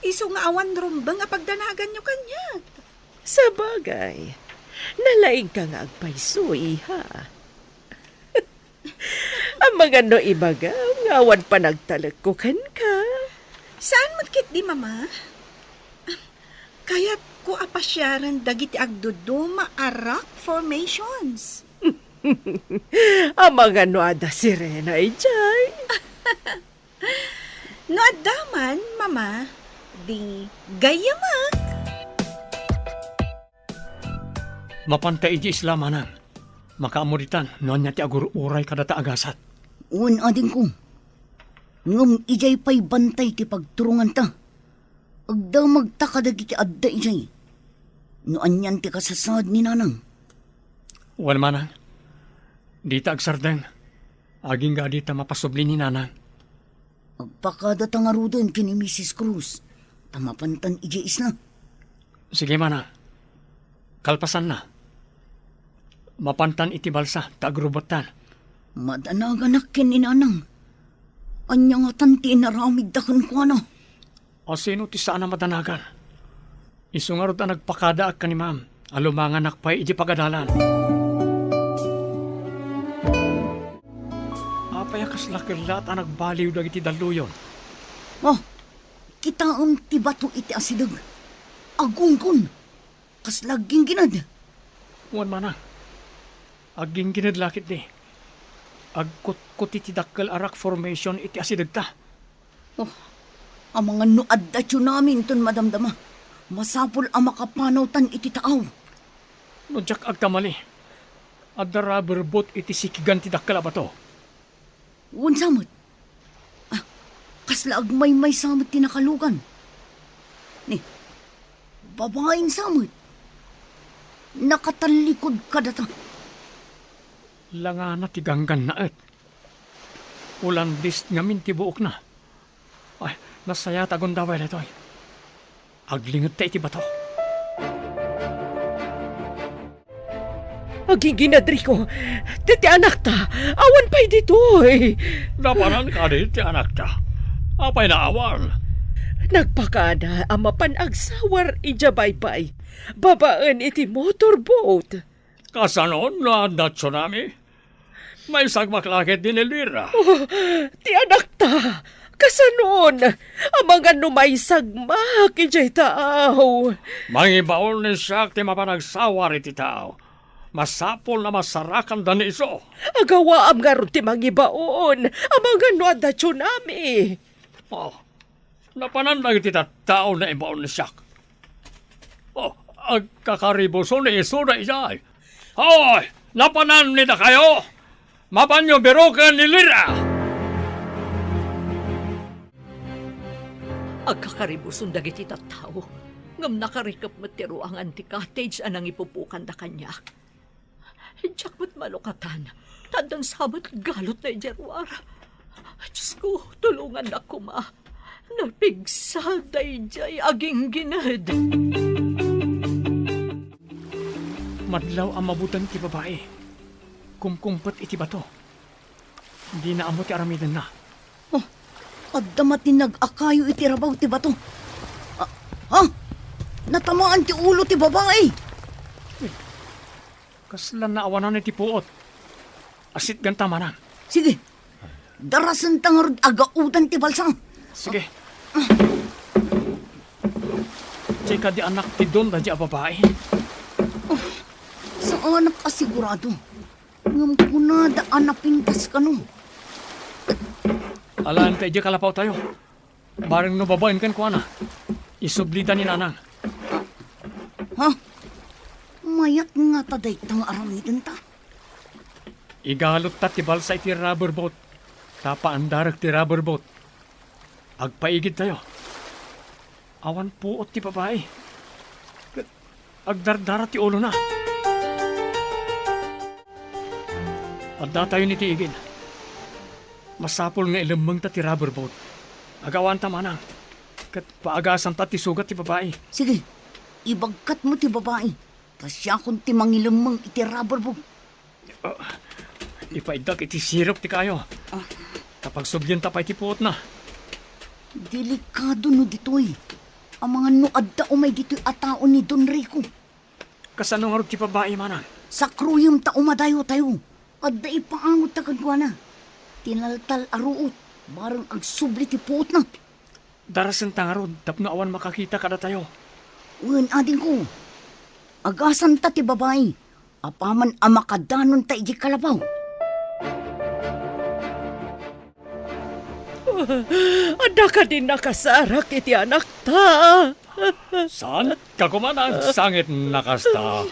Iso nga awan rumbang apagdanagan nyo kanyat. Sa bagay, nalaing ka nga agpayso iha. Ang mga no ibaga, ngawan pa nagtalagkukan ka. Saan matkit di, mama? Kaya't ko apasyaran dagiti agduduma a rock formations. Ang mga no ada sirena ijay. No adaman, mama, di gayamak. Mapantay iti islamanan. Makaamuritan, noon niya ti agur-uray kadata agasat. Un ading ko. Ngam ijay pa'y bantay ti pagturungan ta. Agda magtakadag iti adda ijay. No anyan ti kasasad ni nanang. Wal manang. Di ta agsardeng. Aging ga di ta mapasubli ni nanang. Agpakada ta nga rudon kini Mrs. Cruz. Tamapantan ijay isla. Sige manang. Kalpasan na. Mapantan iti balsa, taagrubatan. Madanaganak kin ni nanang. Anya nga tanti inaramid da kan ko ano. O sino ti saan na madanagan? Isungarot na nagpakada ak ka ni ma'am. Alumangan nakpay iti pagadalan. Apayakas lakirlat ang nagbaliw dagiti daluyon. Oh, kita ti bato iti asidag. Agungkon. Kaslaging ginad. Wan manang. Aging ginadlakit ni. Agkut-kut iti dakkel arak formation iti asidag ta. Oh, ang mga nuad da namin ton madamdama. Masapul ang makapanawtan iti taaw. No jak agkamali. Adda rubber boat iti sikigan ti dakkel abato. Unsamot. Ah, kasla agmay-may samot tinakalugan. Ni, babaeng samot. Nakatalikod ka data. Langana ti ganggan na et. Ulandis ngamin ti buok na. Ay, nasaya tagon daway letoy. Aglingot ta iti bato. Aging ginadri ko. Titi anak ta. Awan pa'y ditoy. Napanan ka di ti anak ta. Apay na awan. Nagpakada ang mapanagsawar ijabay-bay. Babaan iti motorboat. Kasanon na da tsunami? May sagmaklakit din ilira. Ti anak ta. Kasanon. Ang mga numay sagmak ijay taaw. Mangibaon ni siya ti mapanagsawar iti tao. Masapol na masarakan da ni iso. Agawa am nga ron ti mangibaon. Ang mga nuada tsunami. Oh, napanandag iti tao na ibaon ni siya. Oh, agkakaribuso ni iso na ijay. Hoy! Napanan nila kayo! Mapanyo berokan ni Lira! Agkakaribuson dagiti tattao. Ngam nakarikap matiro ang anti-cottage anang ipupukan da kanya. Diyak mo't malukatan. Tandang sabat galot na ijarwara. Diyos ko, tulungan ako ma. Napigsal da ijay aging ginad. Madlaw ang mabutan ti babae. Kumkumpet iti bato. Hindi na amo ti aramidan na. Oh, addamat ni nag-akayo iti rabaw ti bato. Ah, natamaan ti ulo ti babae. Kaslan na awanan iti puot. Asit ganta manan. Sige, darasan tangarod agaudan ti balsang. Sige. Tsika di anak ti don da di a babae. Saan nakasigurado? Ngam kunada anapintas ka no. Alaan tayo di kalapaw tayo. Barang no babaen kan kuana. Isublitan ni nanang. Ha? Mayat nga taday tang aramidan ta. Igalot ta ti balsa iti rubber boat. Tapaandarag ti rubber boat. Agpaigid tayo. Awan puot ti babae. agdardara ti ulo na. Adda tayo ni tiigin. Masapol nga ilamang ta ti rubber boat. Agawan ta manang. Kat paagasan ta ti sugat ti babae. Sige, ibagkat mo ti babae. Tasya kung ti mangilamang iti rubber boat. Ipaidag iti sirop ti kayo. Kapag subyan ta pa iti puot na. Delikado no ditoy. Ang mga nuadda umay dito'y atao ni Don Rico. Kasano nga rin ti babae manang? Sa kruyom ta umadayo tayo. Adda ipaangot ta kagwa na. Tinaltal aruot. Barang agsubli ti puot na. Darasan ta nga ron, tapno awan makakita kada tayo. Uwan ading ko. Agasan ta ti babae. Apaman amakadanon ta iji kalabaw. Ada ka din nakasarak iti anak ta. Saan ka kumanang sangit nakasta?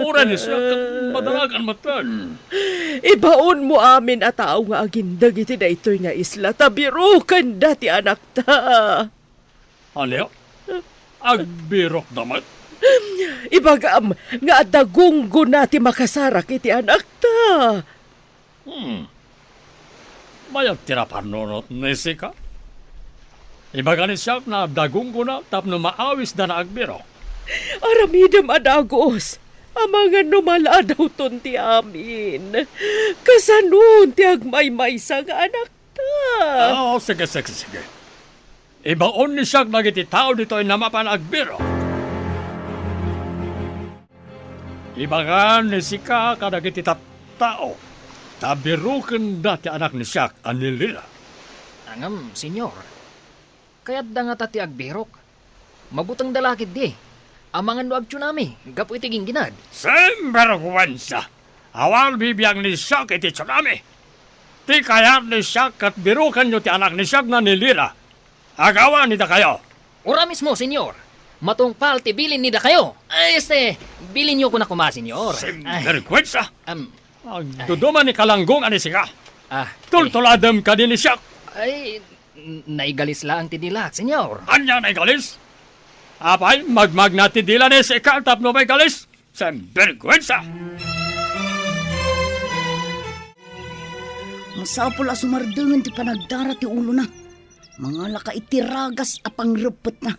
Uran siya madalagan matan. Ibaon mo amin at tao nga agindag iti daytoy nga isla. Tabirukan dati anak ta. Ano? Agbirok damat? Ibagam nga adagunggo nati makasarak iti anak ta. Mayag tinapanunot ni Sika. Ibaga ni siya na dagong ko na tapno maawis da na agbirok. Aramidam adagos. Amangan numala daw ton ti amin. Kasanun ti agmay-maysa nga anak ta. Sige. Ibaon ni siya nagiti tao dito ay namapan agbirok. Ibaga ni Sika kadagiti tao. Tabirukan dati anak ni siya anilila. Angam, senyor. Kaya't da nga tati agbirok. Mabutang dalakid di. Amangan no agtsunami, gapo iti ginginad. Sembergwansa. Awal bibiyang ni siya iti tsunami. Ti kayat ni siya kat birukan nyo ti anak ni siya na nilila. Agawan nida kayo. Ura mismo, senyor. Matungpal ti bilin nida kayo. Bilin nyo ko na kuma, senyor. Sembergwansa. Duduman ni kalanggong ani siya. Ah, Tultuladam ka din ni siya. ay, naigalis lang ti dilak, senyor. Anya na galis? Apay, magmag na ti dila ni siya tapno may galis. Sembergwansa. Masapol a sumardangan ti panagdara ti ulo na. Mga laka iti ragas apang repet na.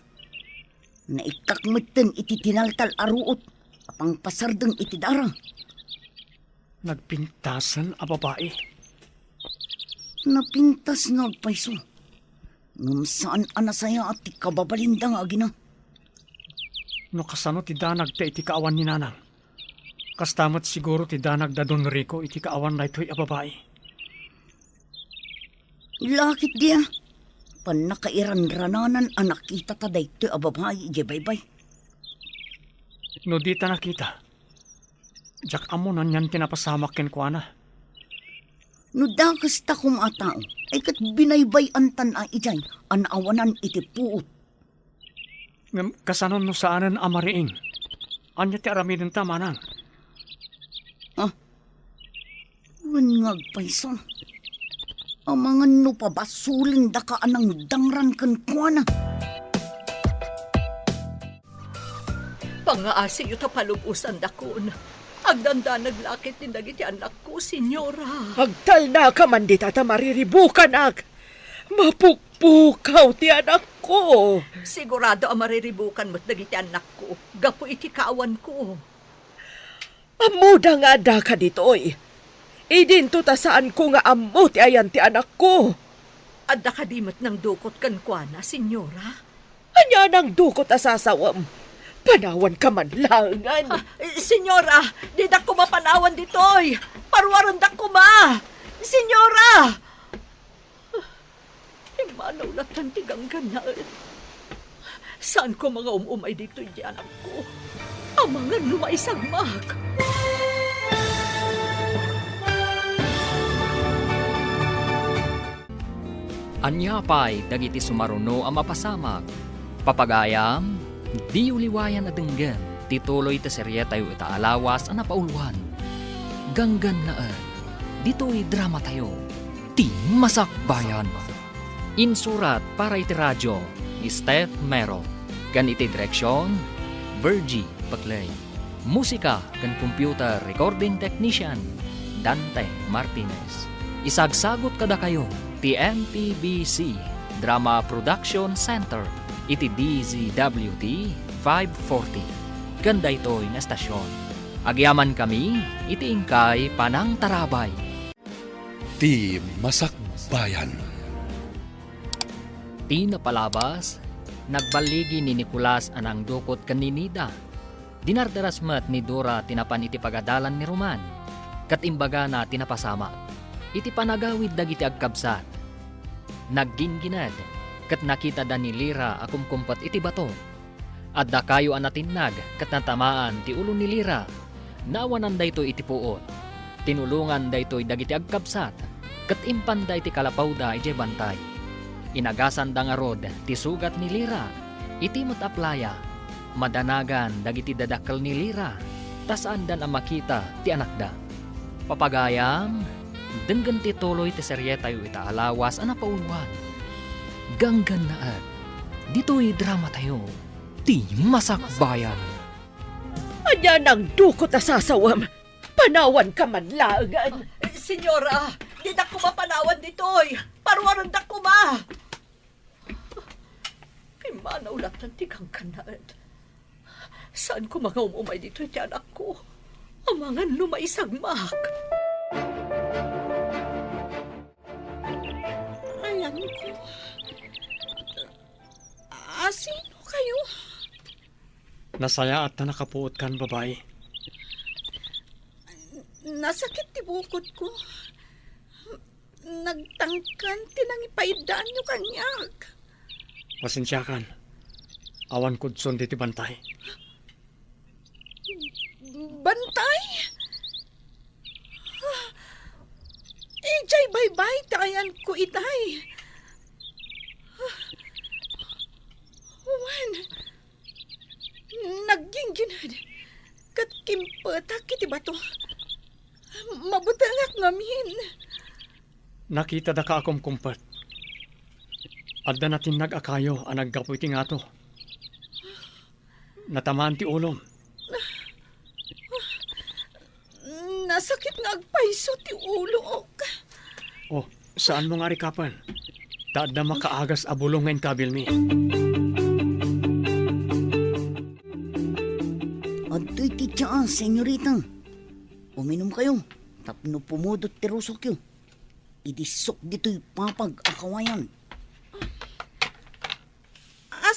Naikakmeten iti tinaltal aruot. Apang pasardeng iti dara. Nagpintasan a babae. Napintas nga agpaiso. Ngam saan anasaya at ti kababalindang agina. No kasano ti danag ta iti kaawan ni nanang. Kastamot siguro ti danag da Don Rico iti kaawan na ito'y a babae. Lakit dia. Panakairan-rananan anak kita taday ito'y a babae ije baybay. No di ta nakita. Jak amo nan yan tinapasamak ken kuana. No dakas ta kumatao, ay kat binaybay antan a ijay, anawanan iti puot. Ngam kasanon no saanan amariing. Anya ti aramidin ta manang. Wan ngagpaysa. Amangan no pabasulin da ka anang dangran kan kuana. Pangaasi yu tapalubusan dakon. Agdanda naglakit ni dagiti anak ko, senyora. Agtal na ka man di tata mariribukan ag. Mapukpukaw ti anak ko. Sigurado ang mariribukan mo't dagiti anak ko. Gapo iti kaawan ko. Amuda nga da ka ditoy. Idinto ta saan ko nga amo ti ayan ti anak ko. Adda kadimot ng dukot kan kuana, senyora. Anya nang dukot asasawam. Panawan ka man langan. Senyora, di da ko mapanawan ditoy. Parwaron da ko ma. Senyora! Imanaw na tantigang ganaan. Saan ko mga umumay dito di anak ko? Ang mga lumaisagmak. Anya pa'y dagiti sumaruno ang mapasamak. Papagayam, di uliwayan na denggan, tituloy ta serye tayo itaalawas ang napauluhan. Ganggan naan, dito'y drama tayo, ti masakbayan. Insurat para iti radyo ni Steph Mero, ganiti direksyon, Virgie pagpaklay. Musika kan computer recording technician Dante Martinez. Isagsagot kada kayo ti MPBC Drama Production Center iti DZWT 540. Ganda ito'y na estasyon. Agyaman kami iti ingkay Panang Tarabay. Ti Masakbayan. Ti napalabas, nagbaligi ni Nicolas anang dukot kaninida. Dinardaras met ni Dora tinapan iti pagadalan ni Roman. Kat imbaga na tinapasama. Iti panagawid dagiti agkabsat. Nagginginad, kat nakita da ni Lira akumkumpat iti bato. At da kayo anatinag, kat natamaan ti ulo ni Lira. Nawanan da ito iti puot. Tinulungan da ito'y dagiti agkabsat. Kat impan da iti kalapaw da iti bantay. Inagasan da nga rod ti sugat ni Lira. Iti mataplaya. Madanagan dagiti dadakkel ni Lira. Tasaan dan ang makita ti anak da. Papagayam, denggan ti tuloy ti serye tayo itaalawas ana pauluan. Ganggan naat, dito'y drama tayo, ti Masakbayan. Anya nang dukot asasawam. Panawan ka man laangan. Senyora, di da ko mapanawan ditoy. Parwaran da ko ma. Imana ulat ng tigang kanaan. Saan ko mga umumay dito iti anak ko? Amangan lumaisagmak. Ayan ko. Sino kayo? Nasaya at na nakapuot kan babae. Nasakit ti bukod ko. Nagtangkan tinangipaidaan nyo kanyak. Pasensya kan. Awan kudson diti bantay. Bantay? Ijay bye-bye tayan ko itay. Juan, nagginginad. Kat kimpatak iti bato. Mabutangak ngamin. Nakita da ka akom kumpet. Adda natin nag-akayo ang naggapoy ti ngato. Natamaan ti ulom. Nasakit nga agpaiso ti ulo ok. Oh, saan mo nga rikapan? Taad na makaagas abulong ngayon kabil mi. Adoy ti tiyaan, senyorita. Uminom kayo. Tapno pumudot ti rusok yun. Idisok dito'y papag-akawayan.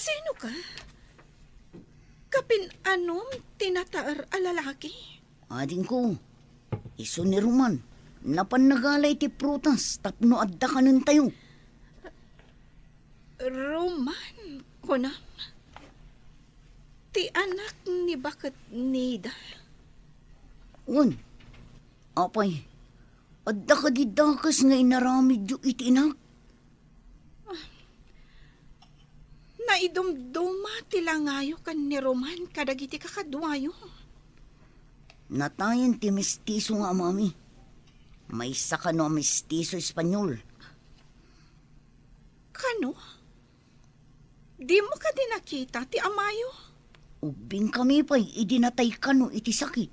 Sino ka? Kapin anom tinataar a lalaki? Ading ko, iso ni Roman. Napan nagalay ti prutas. Tapno adda kanon tayo. Roman, kunam. Ti anak ni Bakat Nida. Un, apay, adda ka di dakas nga inaramid yu itinak. Naidumduma tilangayo kan ni Roman kadagiti kakadwayo. Natayan ti mestizo nga mami. May saka no mestizo Espanyol. Kano? Di mo ka din nakita ti amayo? Ubing kami pa'y idinatay ka no iti sakit.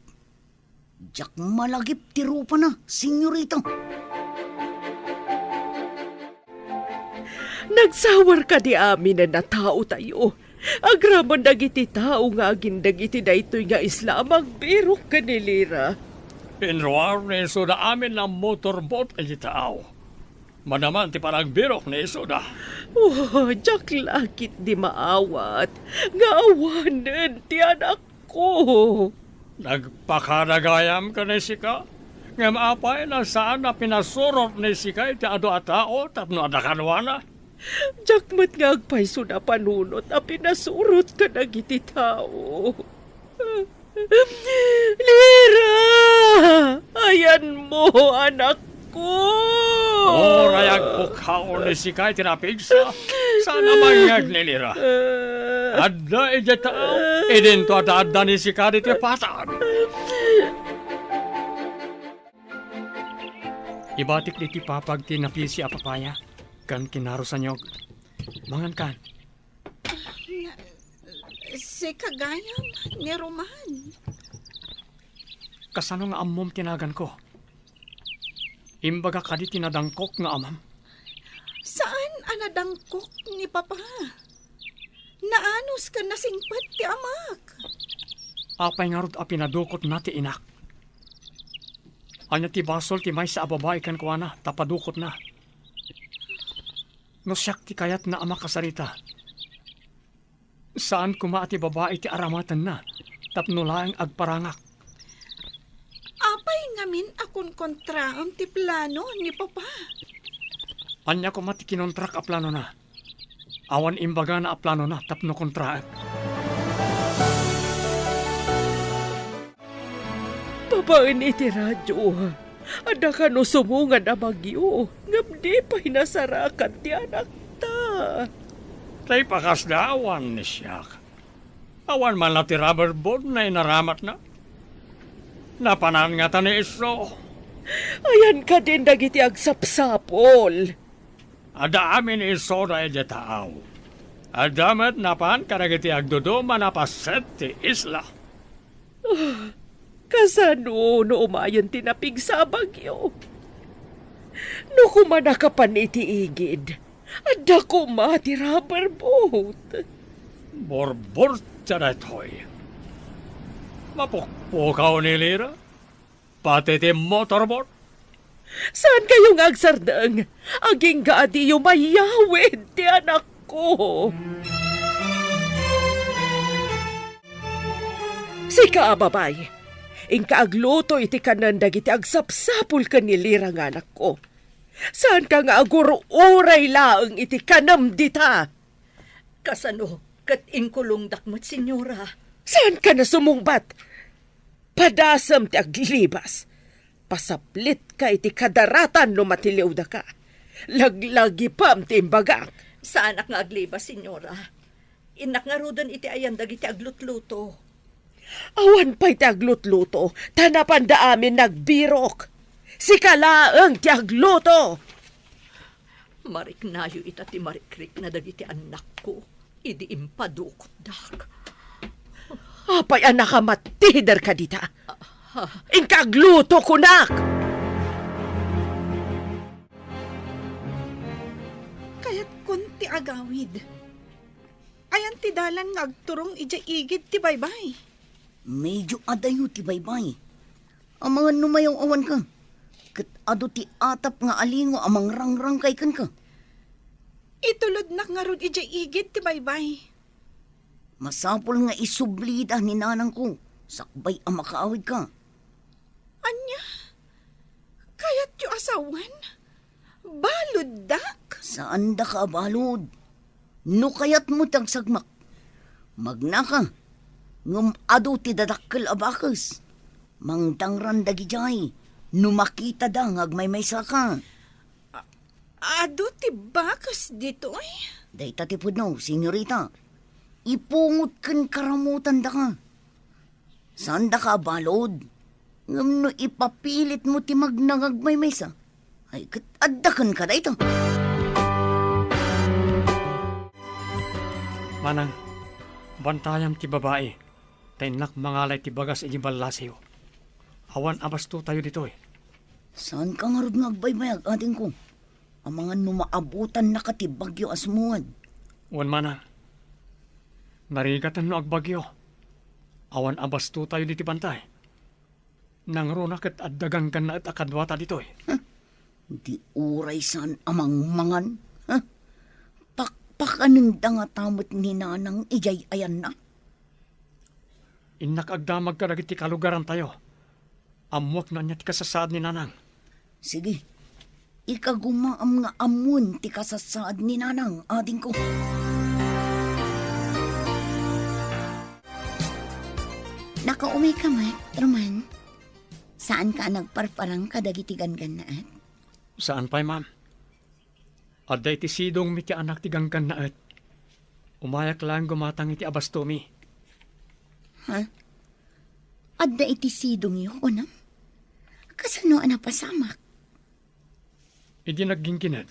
Diyak malagip ti rupa na, senyorita. Nagsawar ka di amin na natao tayo. Agramon dagiti tao nga agindag iti daytoy nga Islam ang birok ka ni Lira. Pinruar ni Isoda amin ng motorboat ay tao. Manaman ti parang birok ni Isoda. Oh, jak lakit di maawat. Nga awanan ti anak ko. Nagpakaragayam ka ni Sika. Nga maapay na saan na pinasurot ni Sika iti ado a tao tapno adakanwana. Jak mat nga agpaiso na panunot a pinasurot ka nagiti tao. Lira! Ayan mo, anak ko! Rayag pukaon ni Sika itinapigsa. Sana mangyag ni Lira. Adda iti tao. Idinto at adda ni Sika iti patan. Ibatik di ti papag tinapisi a papaya. Kan kinarusan nyog. Mangan kan. si kagayam ni Roman. Kasano nga amom tinagan ko? Imbaga kadi tinadangkok nga amam. Saan anadangkok ni Papa? Naanos ka nasingpat ti amak. Apay nga rod a pinadukot na ti inak. Anya ti basol ti may sa ababay kan kuana, tapadukot na. No siyak ti kayat na ama kasarita. Saan kuma ti babae ti aramatan na, tapno laeng agparangak. Apay ngamin akon kontraam ti plano ni Papa. Anya kuma ti kinontrak a plano na. Awan imbaga na a plano na, tapno kontraan. Babaan iti radyo. Ada ka no sumungan na bagyo. Ngabdi pa hinasarakan ti anak ta. Tay pakas da awan ni siyak. Awan man na ti rubber board na inaramat na. Napanan nga ta ni iso. Ayan ka din dagiti agsapsapol. Ada amin iso da edya taaw. Adamat napan karagiti agdodoma na paset ti isla. Kasano no umayon tinapig sa bagyo? No kumanakapan iti igid, ada kumati rubber boat. Borbor taratoy. Mapukpukaw ni Lira. Pati ti motorboat. Saan kayong agsardang? Aging gaadi yung mayawid ti anak ko. Sika, babay. Ingka agluto iti kanan dagiti agsapsapul ka ni Lira nga anak ko. Saan ka nga aguro uray laang iti kanam dita? Kasano, kat inkulong dakmat, senyora. Saan ka na sumungbat? Padasam ti aglibas. Pasaplit ka iti kadaratan no matiliw da ka. Laglagi pam ti imbagak. Saan ak nga agliba, senyora? Inak nga rudan iti ayan dagiti aglutluto. Awan pa'y ti aglutluto, tanapan da amin nagbirok. Si kalaang ti agluto. Mariknayo ita ti marikrik na dagiti anak ko. Idi impadukot dak. Apay anak ka matihidar ka dita. Ingkagluto kunak. Kaya't kunti agawid. Ayan ti dalan nga agturong ija igid ti baybay. Medyo adayo ti baybay. Ang mga numayong awan ka. Kat ado ti atap nga alingo amang rangrang kay kan ka. Itulod nak nga rod ija igid ti baybay. Masapol nga isublida ni nanang ko. Sakbay ang makaawid ka. Anya? Kaya't yu asawan? Balod dak? Saan da ka abalod? No kayat mo tagsagmak. Magna ka. Ngum ado ti dadakkel abakas. Mangdangran dagijay. Numakita da ngagmay saka. Ado ti bakas dito eh. Dayta ti pudno, senyorita. Ipungot kan karamutan da ka. Saan da ka balod? Ngam no ipapilit mo ti magnangagmay sa. Ay kat addakan ka dayta. Manang, bantayam ti babae. Tainak mangalay ti bagas iti balasiyo. Awan abasto tayo dito eh. Saan ka nga rod ngagbaybayag ating ko? Ang mga numaabutan na katibagyo asmuad. Wan manang, narigatan no agbagyo. Awan abasto tayo diti bantay. Nang runak at addagang kan na at akadwata dito eh. Di uray saan amang mangan? Pakpakananda nga tamot ni nanang ijay ayan na. Inak agdamag ka dagiti kalugaran tayo. Amwak na niya ti kasasaad ni nanang. Sige, ikagumaam nga amun ti kasasaad ni nanang ading ko. Nakauwi ka, Mat, Roman. Saan ka nagparparang kadagiti ganganaat? Saan pa'y ma'am? Aday ti sidong mi ti anak ti ganggan naet. Umayak lang gumatang iti abastomi. Ha? Adda iti sidong yun, unang? Kasano pasamak? Idi naggingkinad.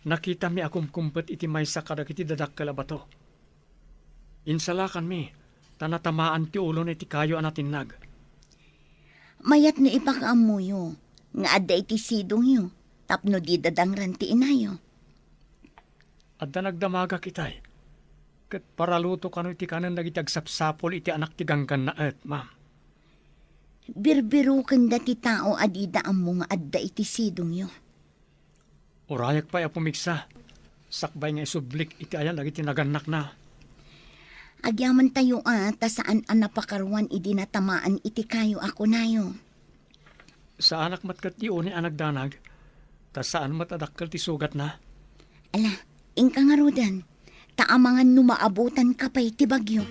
Nakita mi akong kumpet iti maysa kadag iti dadak kalabato. Insalakan mi, tanatamaan ti ulo ni ti kayo anatinag. Mayat no ipakaamuyo, nga adda iti sidong yo, tapno di dadangran ti inayo. At da nagdamaga kitay. Kat paraluto kano iti kanan dagiti agsapsapol iti anak ti ganggan na ma'am. Birbiruken da ti tao adida ammo nga adda iti sidong yo. Urayak pa ya pumiksa. Sakbay nga isublik iti ayan dagiti naganak na. Agyaman tayo ta saan ang napakarwan idi natamaan iti kayo ako nayo. Sa anak matkat ti uni anak danag, ta saan matadakkel ti sugat na. Ala, ingka nga rodan, taamangan numaabutan ka pa iti bagyo.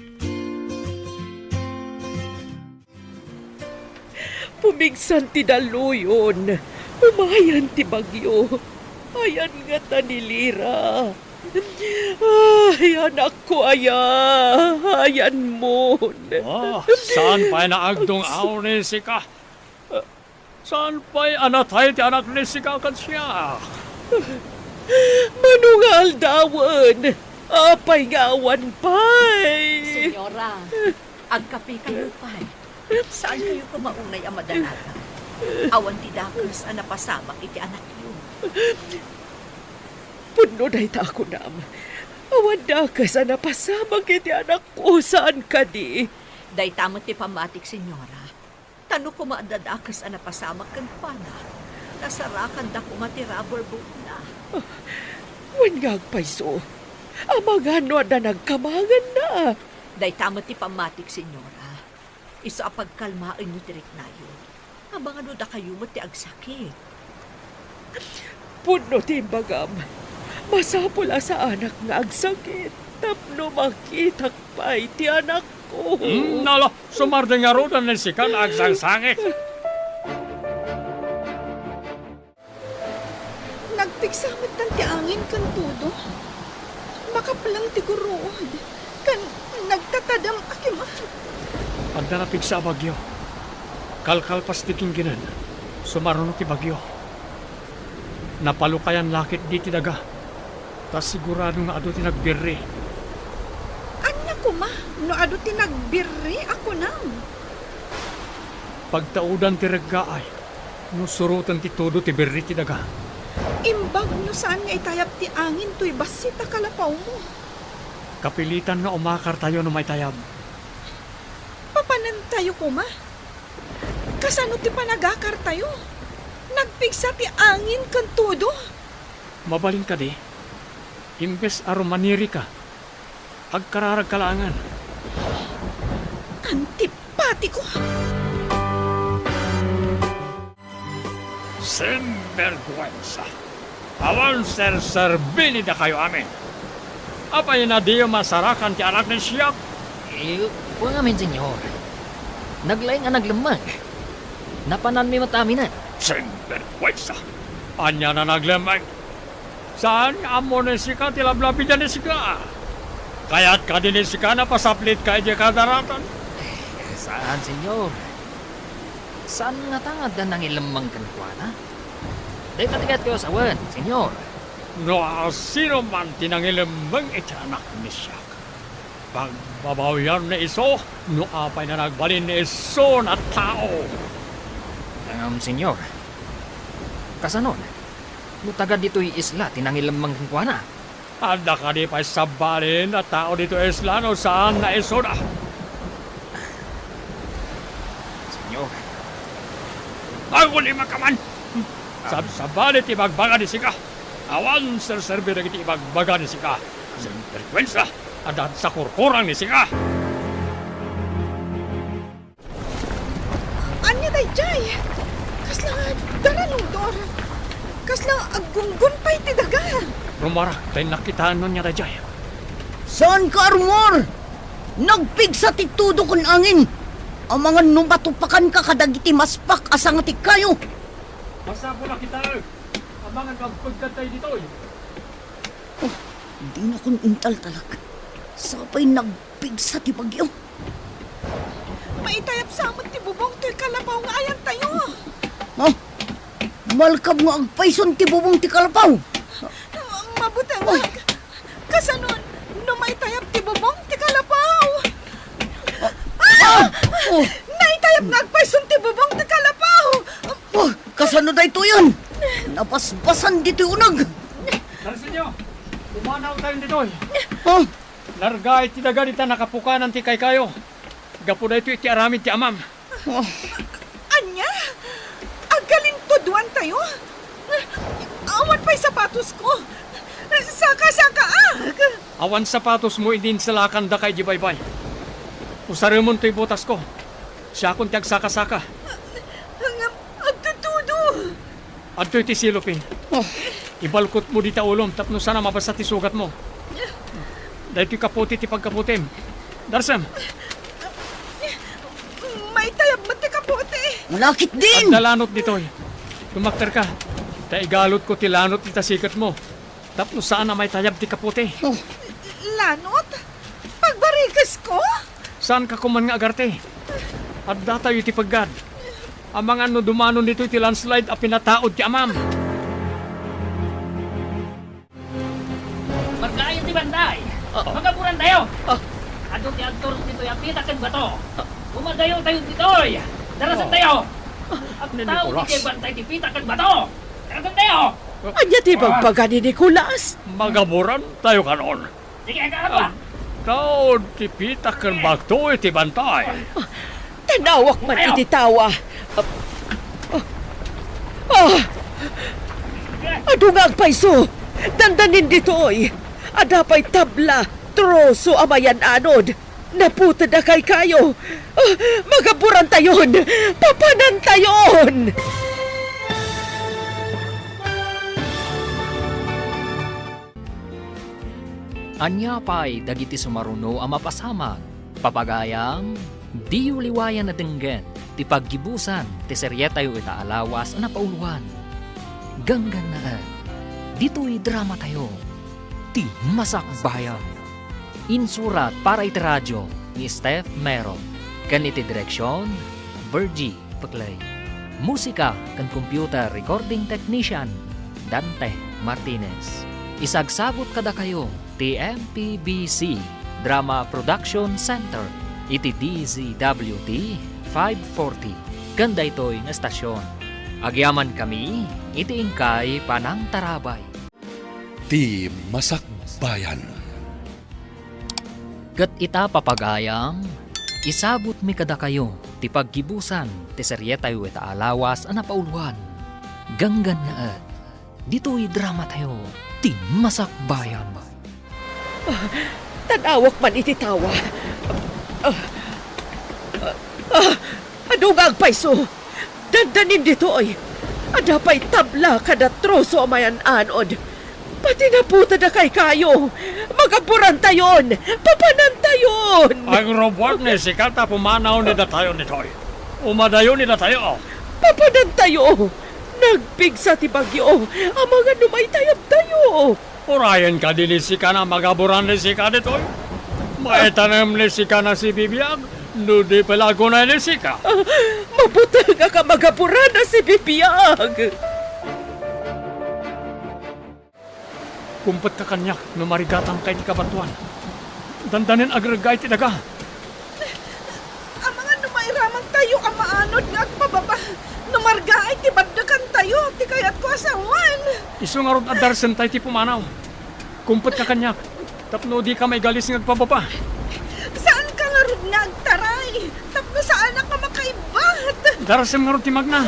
Pumigsan ti daluyon, umayan ti bagyo. Ayan nga tanilira. Ay, anak ko, ayan mo. Saan pa'y naagdong aw ni Sika? Saan pa'y anatay ti anak ni Sika kat siya? Manungal dawan, apay ngawan pa'y. Senyora, agkapi kayo pa'y. Saan kayo kumaunay ang madalaga? Awan ti dakos ang napasamak iti anak niyo. Puno na ita ako nam. Awan da ka sa napasamang iti anak ko, saan ka di? Day tamot ti pamatik, senyora. Tano ko maadadakas ang napasamak kang pana. Nasarakan da ko matirabor book na. Wan nga agpaiso. Amagano na nagkamangan na. Day tamot ti pamatik, senyora. Iso apagkalmaan nyo tirik na yun. Abang ano da kayo mo ti agsakit. Puno ti bagam. Masapula sa anak nga agsakit. Tapno makitak pa iti anak ko. Nala, sumardeng nga ro ni Sika na agsangsangit. Nagpigsamit tan ti angin kan tudo. Makapalang ti guruod. Kan nagtatadam akiman. Pagda napig sa bagyo. Kalkalpas ti kingginan. Sumaruno ti bagyo. Napalukayan lakit di ti daga. Tas sigurado nga ado ti nagbirri. Anak ko ma, no ado ti nagbirri ako nam. Pagtaudan ti reggaay. No surutan ti todo ti birri ti daga. Imbag no saan nga itayap ti angin to'y basita kalapaw mo. Kapilitan nga umakar tayo no may tayab. Papanan tayo ko ma. Kasano ti panagakar tayo? Nagpigsa ti angin kan tudo. Mabalin ka di. Imbes aromaniri ka. Agkararag kalangan. Antipati ko. Sinvergüenza. Awan ser-serbili da kayo amin. Apa yun na di masarakan ti anak ni Siak? Huwag amin, senyor. Naglaing ang naglamang. Napanan mi mataminan. Sinvergüenza. Anya na naglamay. Saan amo ni Sika tilablabi dyan ni Sika? Kaya't ka din ni Sika na pasaplit ka di kadaratan. Saan, senyor? Saan nga tangad na nangilamang kankwana? Dahil patigat kayo sa awan, senyor. No, sino man tinangilambang itanak ni Siak. Pagbabawian ni Iso, no apay na nagbalin ni Iso na tao. Senyor. Kasanon? No taga dito'y isla, tinangilamang kankwana. Anda ka di pa sabalin na tao dito isla no saan na Iso na. Senyor. Ako lima ka man. Sabalit ibagbaga ni Sika. Awan ser-serbi na kiti ibagbaga ni Sika. Sa interkwensa, adat sa kurkurang ni Sika. Anya day jay. Kasla daranudor. Kasla agunggun pa iti daga. Rumarak tayo nakitaan nun niya dajay. Saan ka, Armor? Nagpigsa ti tudo kun angin. Ang mga numatupakan ka kadagiti maspak asang ti kayo. Basta po na kita. Abangan kang pagkantay dito. Oh, hindi na kun intal talag. Sapay nagpigsa ti bagyo. Maitayap samot ti bubong to'y kalapaw nga ayan tayo. Ha? Malkab nga agpayson ti bubong ti kalapaw. Mabutang kasanon, no maitayap ti bubong ti kalapaw. Naitayap nga agpaison ti bubong ti kalapaw. Oh, kasano da ito yan? Napasbasan dito unag. Darasin nyo! Umanaw tayo dito eh. Oh, Larga iti daga dita nakapukanan ti kay kayo. Gapo na ito iti aramid ti amam. Anya? Agaling tudwan tayo? Awan pa'y sapatos ko. Saka-saka Awan sapatos mo idin sa lakan da kay di baybay. Usarimon to'y butas ko. Siya akong tiagsaka-saka. Agtutudo. At to'y ti silupin. Ibalkot mo di ta ulom tapno sana mabasa ti sugat mo. Dahil to'y kaputi ti pagkaputim. Darsam, May tayab mo ti kapote. malakit at din. dalanot dito'y. Tumakter ka. Ta igalot ko ti lanot ti tasikat mo. Tapno saan na may tayab ti kaputi. Lanot? Pagbarikas ko? Saan ka kuman nga agarte? At datayo ti paggad. Ang mga ano dumanon dito ti landslide a pinataod ti amam. Maglayan ti banday. Magaburan tayo. Adto ti aktor dito yung pitakan ba to? Umadayo tayo dito. Darasan tayo. At tao Nicolas. ti bantay ti pitakan ba to? Darasan tayo. Anya ti pagpaga ni Nicolas? Magaburan tayo kanon. Sige, ka. Tao ti pitakan bagto iti bantay. Tanawak man iti tawa. Adungag paiso. Dandanin ditoy. Adapay tabla. Troso amayan anod. Naputa na kay kayo. Magaburan tayon. Papanan tayon. Anya pa'y dagiti sumaruno ang mapasamag. Papagayam, di uliwayan na denggen, ti paggibusan, ti seryetayo itaalawas ang napauluan. Ganggan na dito'y drama tayo, ti Masakbayan. Insurat para iti radyo ni Steph Mero. Kan iti direksyon, Virgie Paclay. Musika kan computer recording technician, Dante Martinez. Isagsagot kada kayo, TMPBC Drama Production Center, iti DZWT 540. Ganda ito'y nga estasyon. Agyaman kami, iti ingkay Panang Tarabay. Ti Masakbayan. Kat ita papagayam, isagot mi kada kayo, ti paggibusan, ti seryetayo ita alawas ang napauluan. Ganggan na at, dito'y drama tayo, ti Masakbayan. Tanawak man iti tawa. Adungag paiso. Dandanin ditoy. Adapay tabla kada troso amayan anod. Pati naputa na kay kayo. Magaburan tayon. Papanan tayon. Ang robot ni sikata pumanaw ni tayo nitoy. Umadayo ni tayo. Papanan tayo. Nagpigsa ti bagyo. Ang mga numaytayab tayo. Urayan ka din ni sika na magaburan ni sika nitoy. Maitanam ni sika na si Bibiyag. Nudi palago na ni sika. Mabuta nga ka magaburan na si Bibiyag. Kumpet ka kanyak no marigatang kay ti kabatuan. Dandanin agragay ti daga. Ang mga numayramang tayo ang maanod nga agpababa. Numarga ay ti bagdakan tayo. Ti kayat ko asawan. Isu nga rod adarsen tayo ti pumanaw. Kumpet ka kanyak. Tapno di ka may galis ng agpababa. Saan ka nga rod nga agtaray? Tapno saan ka makaibat? Darasem nga rod ti magna.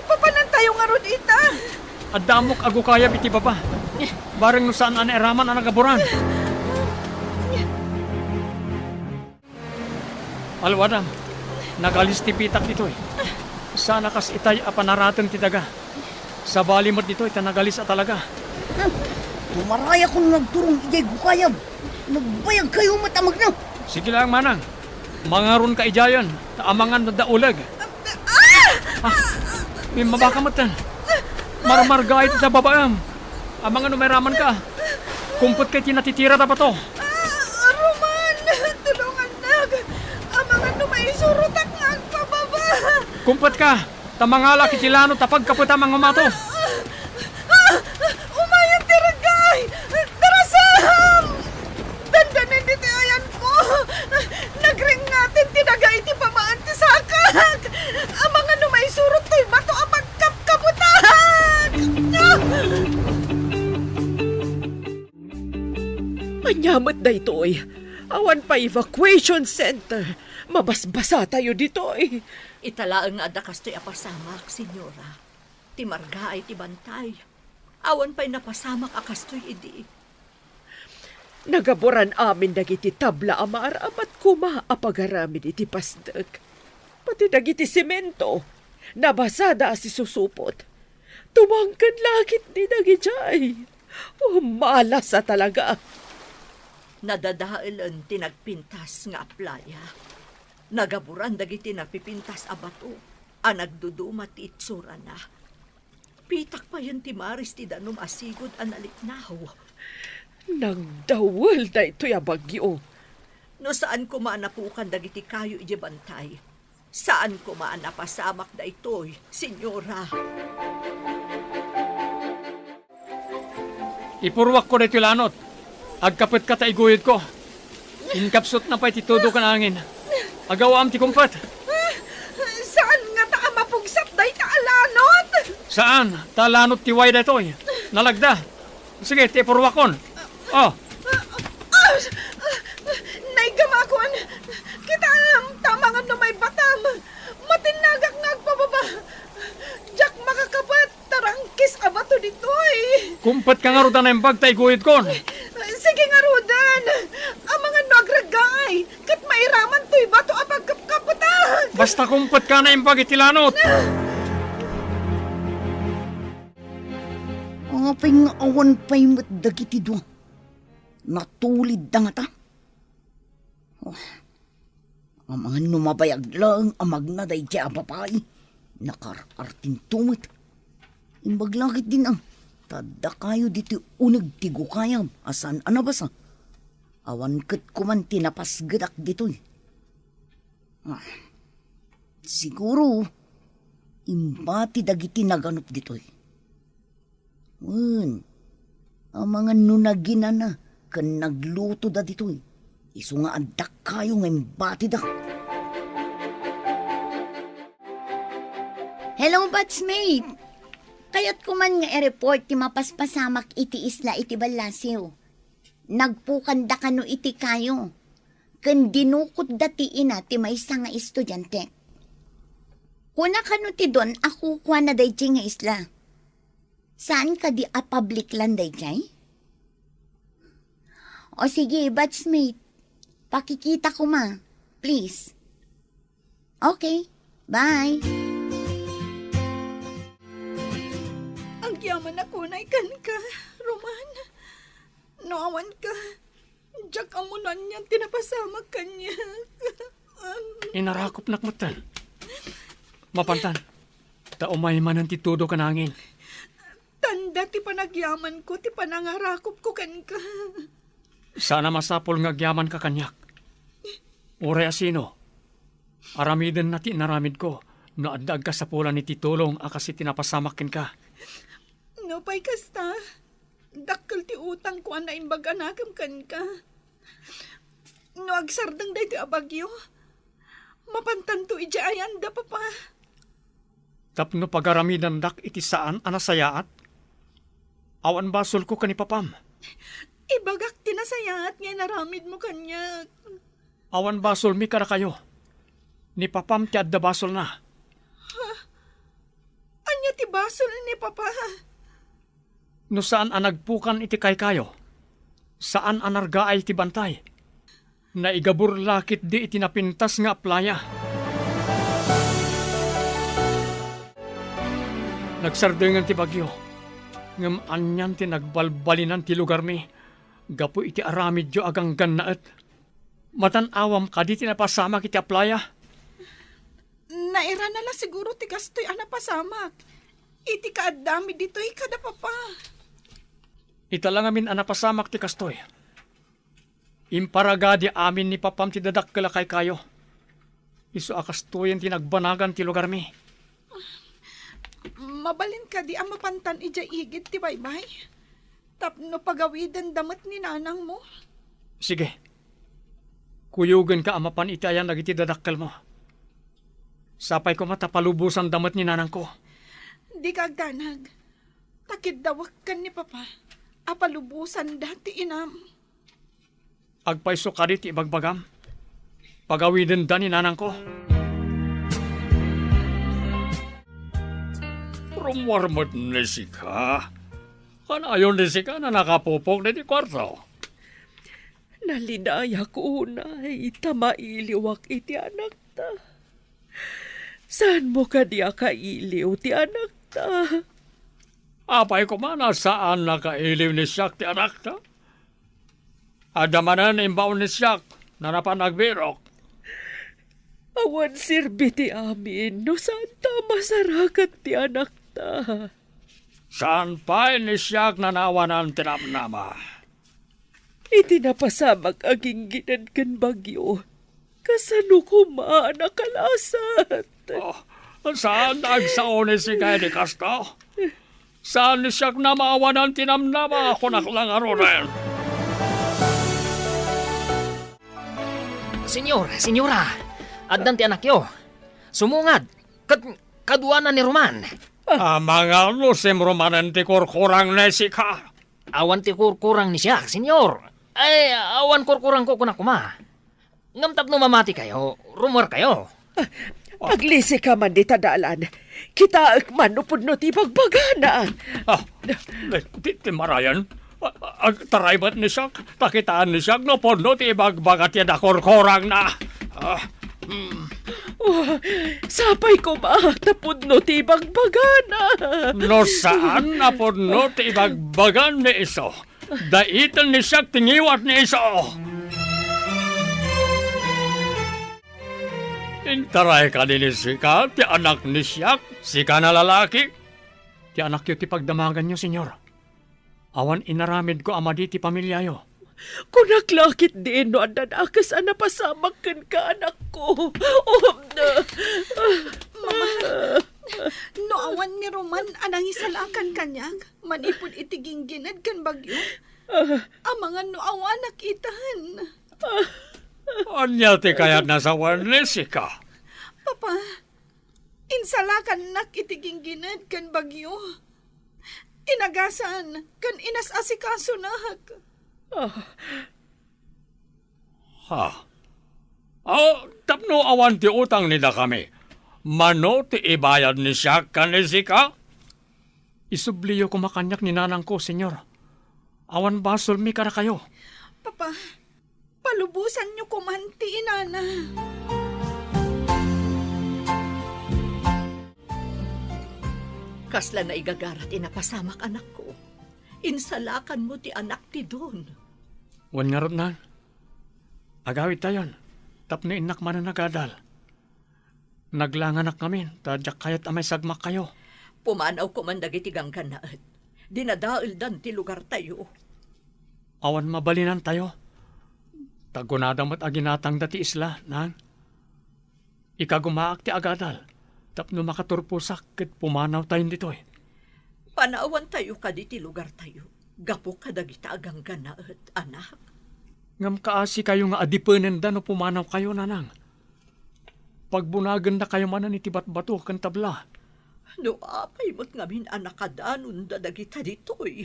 Papanan tayo nga rod ita. At damok ago kaya biti baba. Bareng no saan ana eraman ang nagaburan. Alwadam, nagalis ti pitak dito eh. Sana kas itay apanaratan ti daga. Sa balimot dito ita nagalis at talaga. Tumaraya kung nagturong ijay gukayab. Nagbayag kayo matamag na. Sige lang manang. Mangaron ka ijayan. Amangan na daulag. May mabakamatan. Marmarga ito sa babaam. Amangan numeraman ka. Kumpot kay tinatitira na ba to? Roman, tulungan nag. Ang mga numaisurutak nga agpababa. Kumpot ka. Tamangala kitilano tapag kaputa mga mato. Umayan tiragay! Darasam! Dandanin dito ayan ko! Anyamot na ito eh. Awan pa evacuation center. Mabasbasa tayo dito eh. Italaang nga da kastoy apasamak, senyora. Ti marga ay ti bantay. Awan pa'y napasamak akastoy idi. Nagaboran amin dagiti tabla amar amat kuma apagaramid iti pasdag. Pati dagiti semento. Nabasada si susupot. Tumangkan lakit ni dagijay. Malas sa talaga. Nadadailan tinagpintas nga playa. Nagaburan dagiti nagpipintas a bato. A nagduduma ti itsura na. Pitak pa yan ti maris ti danom asigod a naliknaw. Nagdawal na ito'y abagyo. No saan ko maanapukan dagiti kayo iji bantay? Saan ko maanapasamak da ito'y, senyora? Ipurwak ko dito lanot. Agkapit ka taiguyod ko. Inkapsot na pa'y titudo ka na angin. Agawam ti kumpat. Saan nga ta mapugsat day taalanot? Saan? Talanot ti way datoy. Nalagda. Sige, ti ipurwakon. Oh, Naigamakon, kita tamangan no may batam. Matinagak ngagpababa. Jack makakapat, tarangkis abato ditoy. kumpat ka nga rudan na yung bag taiguyod kon. Sige nga, Rodan. Ang mga nagragay. Kat mairaman to'y bato apag kapkaputan. Basta kumpat ka na yung bag itilanot. Apay nga awan pa'y matdagiti do. Natulid da nga ta. Oh, ang mga numabayag lang amag na day kaya papay. Nakarartin tumit. Imbaglakit din ang tada kayo dito unag tigo kayam. Asan anabasa? Awan kat kuman tinapasgadak dito'y. Siguro, imbati dagiti naganop dito'y. Ang mga nunagina na kan nagluto da dito'y. Iso nga adak kayo nga imbati da. Hello, batchmate. Kayat kuman nga i-report ti mapaspasamak iti isla iti balasiw. Nagpukanda kano iti kayo. Kan dinukot dati ina ti maysa nga estudyante. Kuna kano ti don ako kwa na dayjay nga isla. Saan ka di a public land dayjay? O sige, batchmate. Pakikita ko ma. Please. Okay. Bye. Ang yaman ako na ikan ka, Roman. Noawan ka. Jack amunan niyan tinapasamak kanya. Inarakop nakmatan. Mapantan. Taumay man ang titudo ka nangin. Tanda ti panagyaman ko, ti panangarakop ko kan ka. Sana masapol nga agyaman ka kanyak. Uray asino. Aramiden na ti naramid ko. Naadag ka sa pula ni titulong akasi tinapasamakin ka. No pa'y kasta. Dakkel ti utang ko na imbaganakam kan ka. No agsardang day ti abagyo. Mapantanto ija ayan da papa. Tapno pagaramidan dak iti saan anasayaat. Awan basol ko kanipapam. Ibagak tinasayaat nga naramid mo kanya. Awan basol mi kara kayo. Ni papam ti adda basol na. Anya ti basol ni papa. No saan anagpukan iti kay kayo? Saan anargaay ti bantay? Naigabur lakit di iti napintas nga playa. Nagsardengan ti bagyo. Ngam anyan ti nagbalbalinan ti lugar mi. Gapu iti aramid jo agang gannaet. Matanawam ka di ti napasamak iti playa. Naira na la siguro ti gastoy anapasamak. Iti kaadami dito'y kada papa. Italang amin anapasamak ti kastoy. Imparagadi amin ni papam ti dadakkala kay kayo. Isu akastoyan ti nagbanagan ti lugar mi. Mabalin ka di ang mapantan ija igit ti baybay. Tapno pagawidan damat ni nanang mo. Sige. Kuyugan ka amapan itayan nagiti dadakkal mo. Sapay ko matapalubusan damat ni nanang ko. Di ka ganag. Takid dawak kan ni papa. Apalubusan dati inam. agpaiso ka dit ibagbagam. Pagawidin da ni nanang ko. Rumwarmot ni sika. Kan ayon ni sika na nakapupok na di kwarto. Nalinaya ko unay, tamailiwak iti anak ta. Saan mo ka diya kailiw ti anak ta? Apay ko man, saan nakailiw ni siyak ti anak ta? Adamanan imbaw ni siyak na napanagbirok. Awan sirbi ti amin, no saan ta masarakat ti anak ta? Saan pa ni siyak na nawanan tinamnama? Iti napasamag aging ginadgan bagyo. Kasano ko nakalasan? Oh, saan nagsaon ni si kay di kasto? Saan ni siyak na mawanan tinamnama ako naklangaro rin? Senyora, addan ti anak yo. Sumungad, kaduanan ni Roman. Mga lusim romanan ti kurkurang ni sika. Awan ti kurkurang ni siya, senyor. Ay, awan kurkurang ko kunakuma. Ngamtap no mamati kayo, rumor kayo. Aglisi ka man di tadalan. Kita manupod no ti pagbagana. Ti marayan. Taray ba't ni siyak? Takitaan ni siyak no pono ti ibagbagat yan kurkurang na. Sapay ko tapod no ti pagbagana. No saan na pono ti ibagbagan ni iso? Daitan ni siyak tingiwat ni iso. Intaray ka ni sika, ti anak ni siyak, sika na lalaki. Ti anak yo ti pagdamagan nyo, senyor. Awan inaramid ko amadi ti pamilya yo. Kunaklakit din no andan akas napasamak kan ka anak ko. No awan ni Roman anang isalakan kanyag. Manipod itiging ginad kan bagyo. Amangan no awan nakitahan. Anya ti kayat nasa warnesi ka? Papa, insalakan nak itiging ginad kan bagyo. Inagasan kan inas asikaso nak. Tapno awan ti utang nila kami. Mano ti ibayad ni siya kanisika? Isubliyo ko makanyak ni nanang ko, senyor. Awan basol mi kara kayo. Papa, palubusan niyo kumanti inana. Kasla na igagarat inapasamak anak ko. Insalakan mo ti anak ti Don. Wan nga rod na. Agawid tayon. Tapno inak man na nagadal. Naglanganak kami. Tadyak kayat amay sagmak kayo. Pumanaw ko man dagiti gangkanaat. Dinadail dan ti lugar tayo. Awan mabalinan tayo. Tagunadang mat aginatang dati isla, nang. Ikagumaak ti agadal. Tapno makaturpusak ket pumanaw tayo dito eh. Panawan tayo ka di ti lugar tayo. Gapo ka dagita agang ganaat, anak. Ngam kaasi kayo nga adipenen da no pumanaw kayo, nanang. Pagbunagan na kayo manan itibat bato kan tabla. No apay mo't ngamin anak kadanon da dagita ditoy.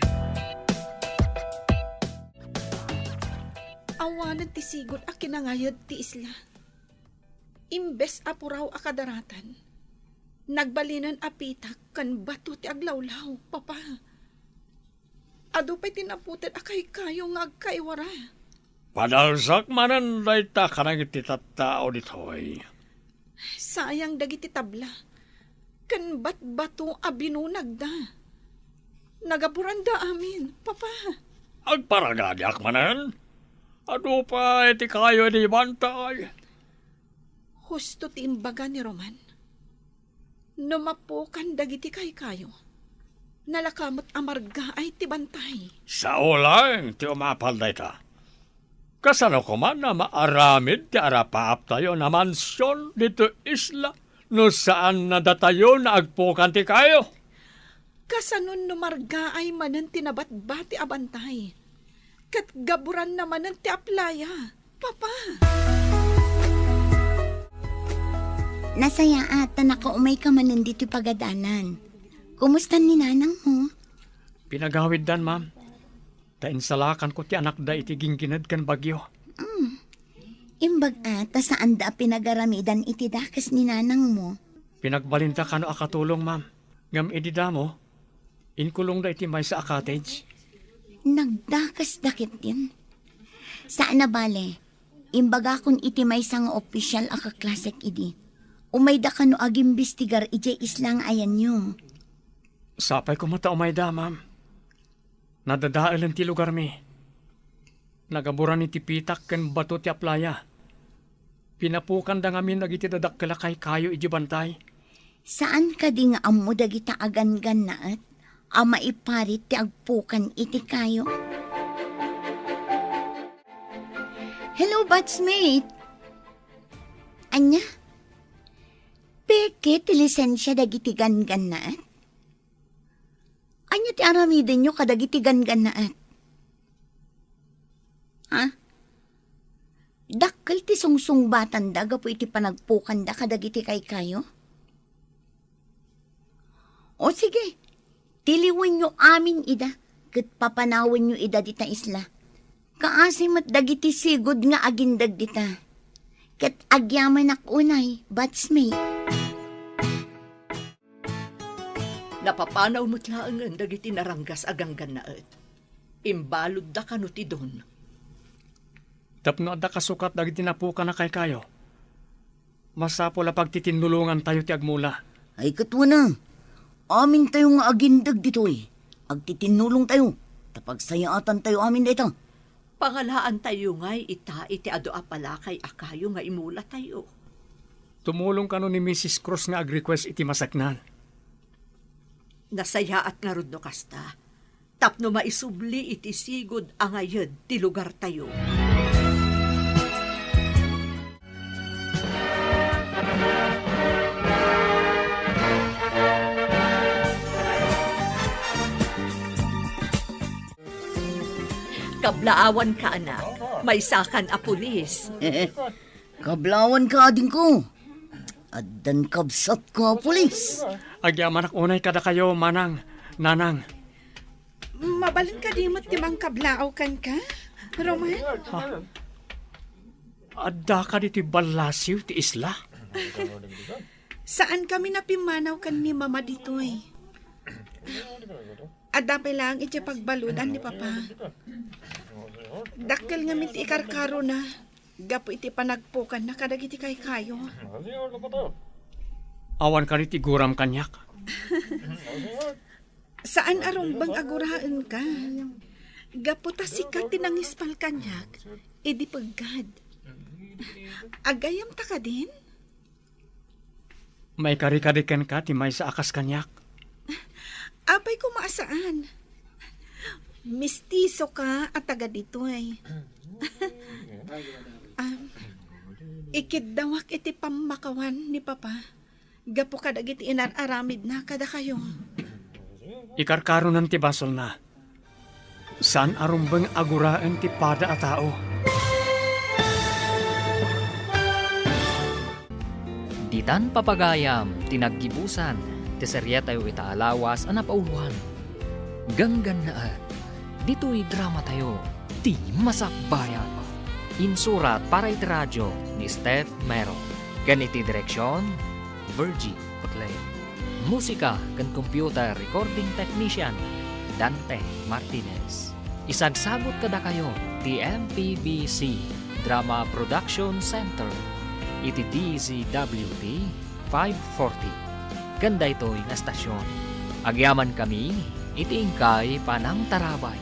Awanan ti sigod a kinangayad ti isla. Imbes apuraw akadaratan. Nagbalinan apitak kan bato ti aglawlaw, papa. Ado pa'y tinaputin akay kayo nga agkaiwara. Padalsak manan dayta kanang iti tattao ditoy. Sayang dagiti tabla. Kan bato a binunag da. Nagapuran da amin, papa. Agparagadiak manan. Ado pa iti kayo ni bantay. Husto ti imbaga ni Roman. Numapukan dagiti kay kayo. Nalakamot amarga ay tibantay. Sa ulang ti umapal dayta. Kasano ko man na maaramid ti arapaap tayo na mansyon dito isla no saan na datayo na agpukan ti kayo. Kasanon numarga ay manan tinabat-bati abantay. Kat gaburan naman ng ti aplaya, papa. Nasaya ata nakaumay ka man nandito pagadanan. Kumusta ni nanang mo? Pinagawid dan, ma'am. Tainsalakan ko ti anak da iti gingginad kan bagyo. Imbag ata saan da pinagaramidan iti dakas ni nanang mo. Pinagbalinta ka no akatulong, ma'am. Ngam idida mo, inkulong da iti may sa cottage. Nagdakas dakit din. Saan na bale? Imbaga kun iti may sang opisyal akaklasek idi. Umay da ka no agimbistigar ije islang ayan nyo. Sapay ko mata umayda, ma'am. Nadadaalan ti lugar mi. Nagaburan ni ti pitak ken bato ti aplaya. Pinapukan da ngamin nagiti dadakkel kay kayo iji bantay. Saan ka di nga amo dagita agan-gan naat? Ama iparit ti agpukan iti kayo? Hello, batchmate! Anya? Peke ti lisensya dagiti gan-gan naat? Anya ti aramiden nyo kadagiti gan-gan naat? Ha? Dakkel ti sungsung-batan da gapo iti panagpukan da kadagiti kay kayo? O sige, tiliwan nyo amin ida, kat papanawan nyo ida dita isla. Kaasimat dagiti sigod nga agindag dita. Kat agyaman unay, batchmate. Napapanaw mo't laangan dagiti naranggas aganggan naet. Imbalod da kano ti don. Tapno adda kasukat dagiti napukan na kay kayo. Masapo la pagtitinulungan tayo ti agmula. Ay katwa na. Amin tayo nga agindag dito eh. Agtitinulong tayo. Tapagsayaatan tayo amin dito. Pangalaan tayo nga'y iti ado apala kay akayo nga imula tayo. Tumulong ka no ni Mrs. Cruz nga ag-request iti masaknan. Nasaya at nga rod no kasta. Tapno maisubli iti sigod angayad ti lugar tayo. Kablaawan ka, anak. May sakan a pulis. Kablawan ka ading ko. Addan kabsat ko pulis. Agyaman unay kada kayo, manang, nanang. Mabalin ka di mo't timang kablaaw kan ka, Roman? Adda ka diti balasiw ti isla. Saan kami napimanaw kan ni mama dito eh? Adapay lang iti pagbaludan ni papa. Dakkel nga minti ikarkaro na. Gapo iti panagpukan na kadagiti kay kayo. Awan ka iti guram kanyak. Saan arong bang aguraan ka? Gapo ta sikat tinangispal kanyak. Idi paggad. Agayam ta ka din? May karikadiken ka ti may sa akas kanyak. Apay ko maasaan. Mistiso ka at taga dito ay. Ikidawak iti pamakawan ni Papa. Gapo kadagiti inararamid na kada kayo. Ikarkaro ng ti basol na. Saan arumbang aguraan ti pada a tao? Ditan papagayam, tinaggibusan, ti serye tayo itaalawas, anapauluhan. Ganggan na at, dito'y drama tayo, ti masakbayan. Insurat para iti radyo ni Steph Mero. Ganiti direksyon, Virgie Putley. Musika kan computer recording technician, Dante Martinez. Isagsagot kada kayo, ti MPBC Drama Production Center. Iti DZWT 540. Ganda ito'y na stasyon. Agyaman kami, iti ingkay panang tarabay.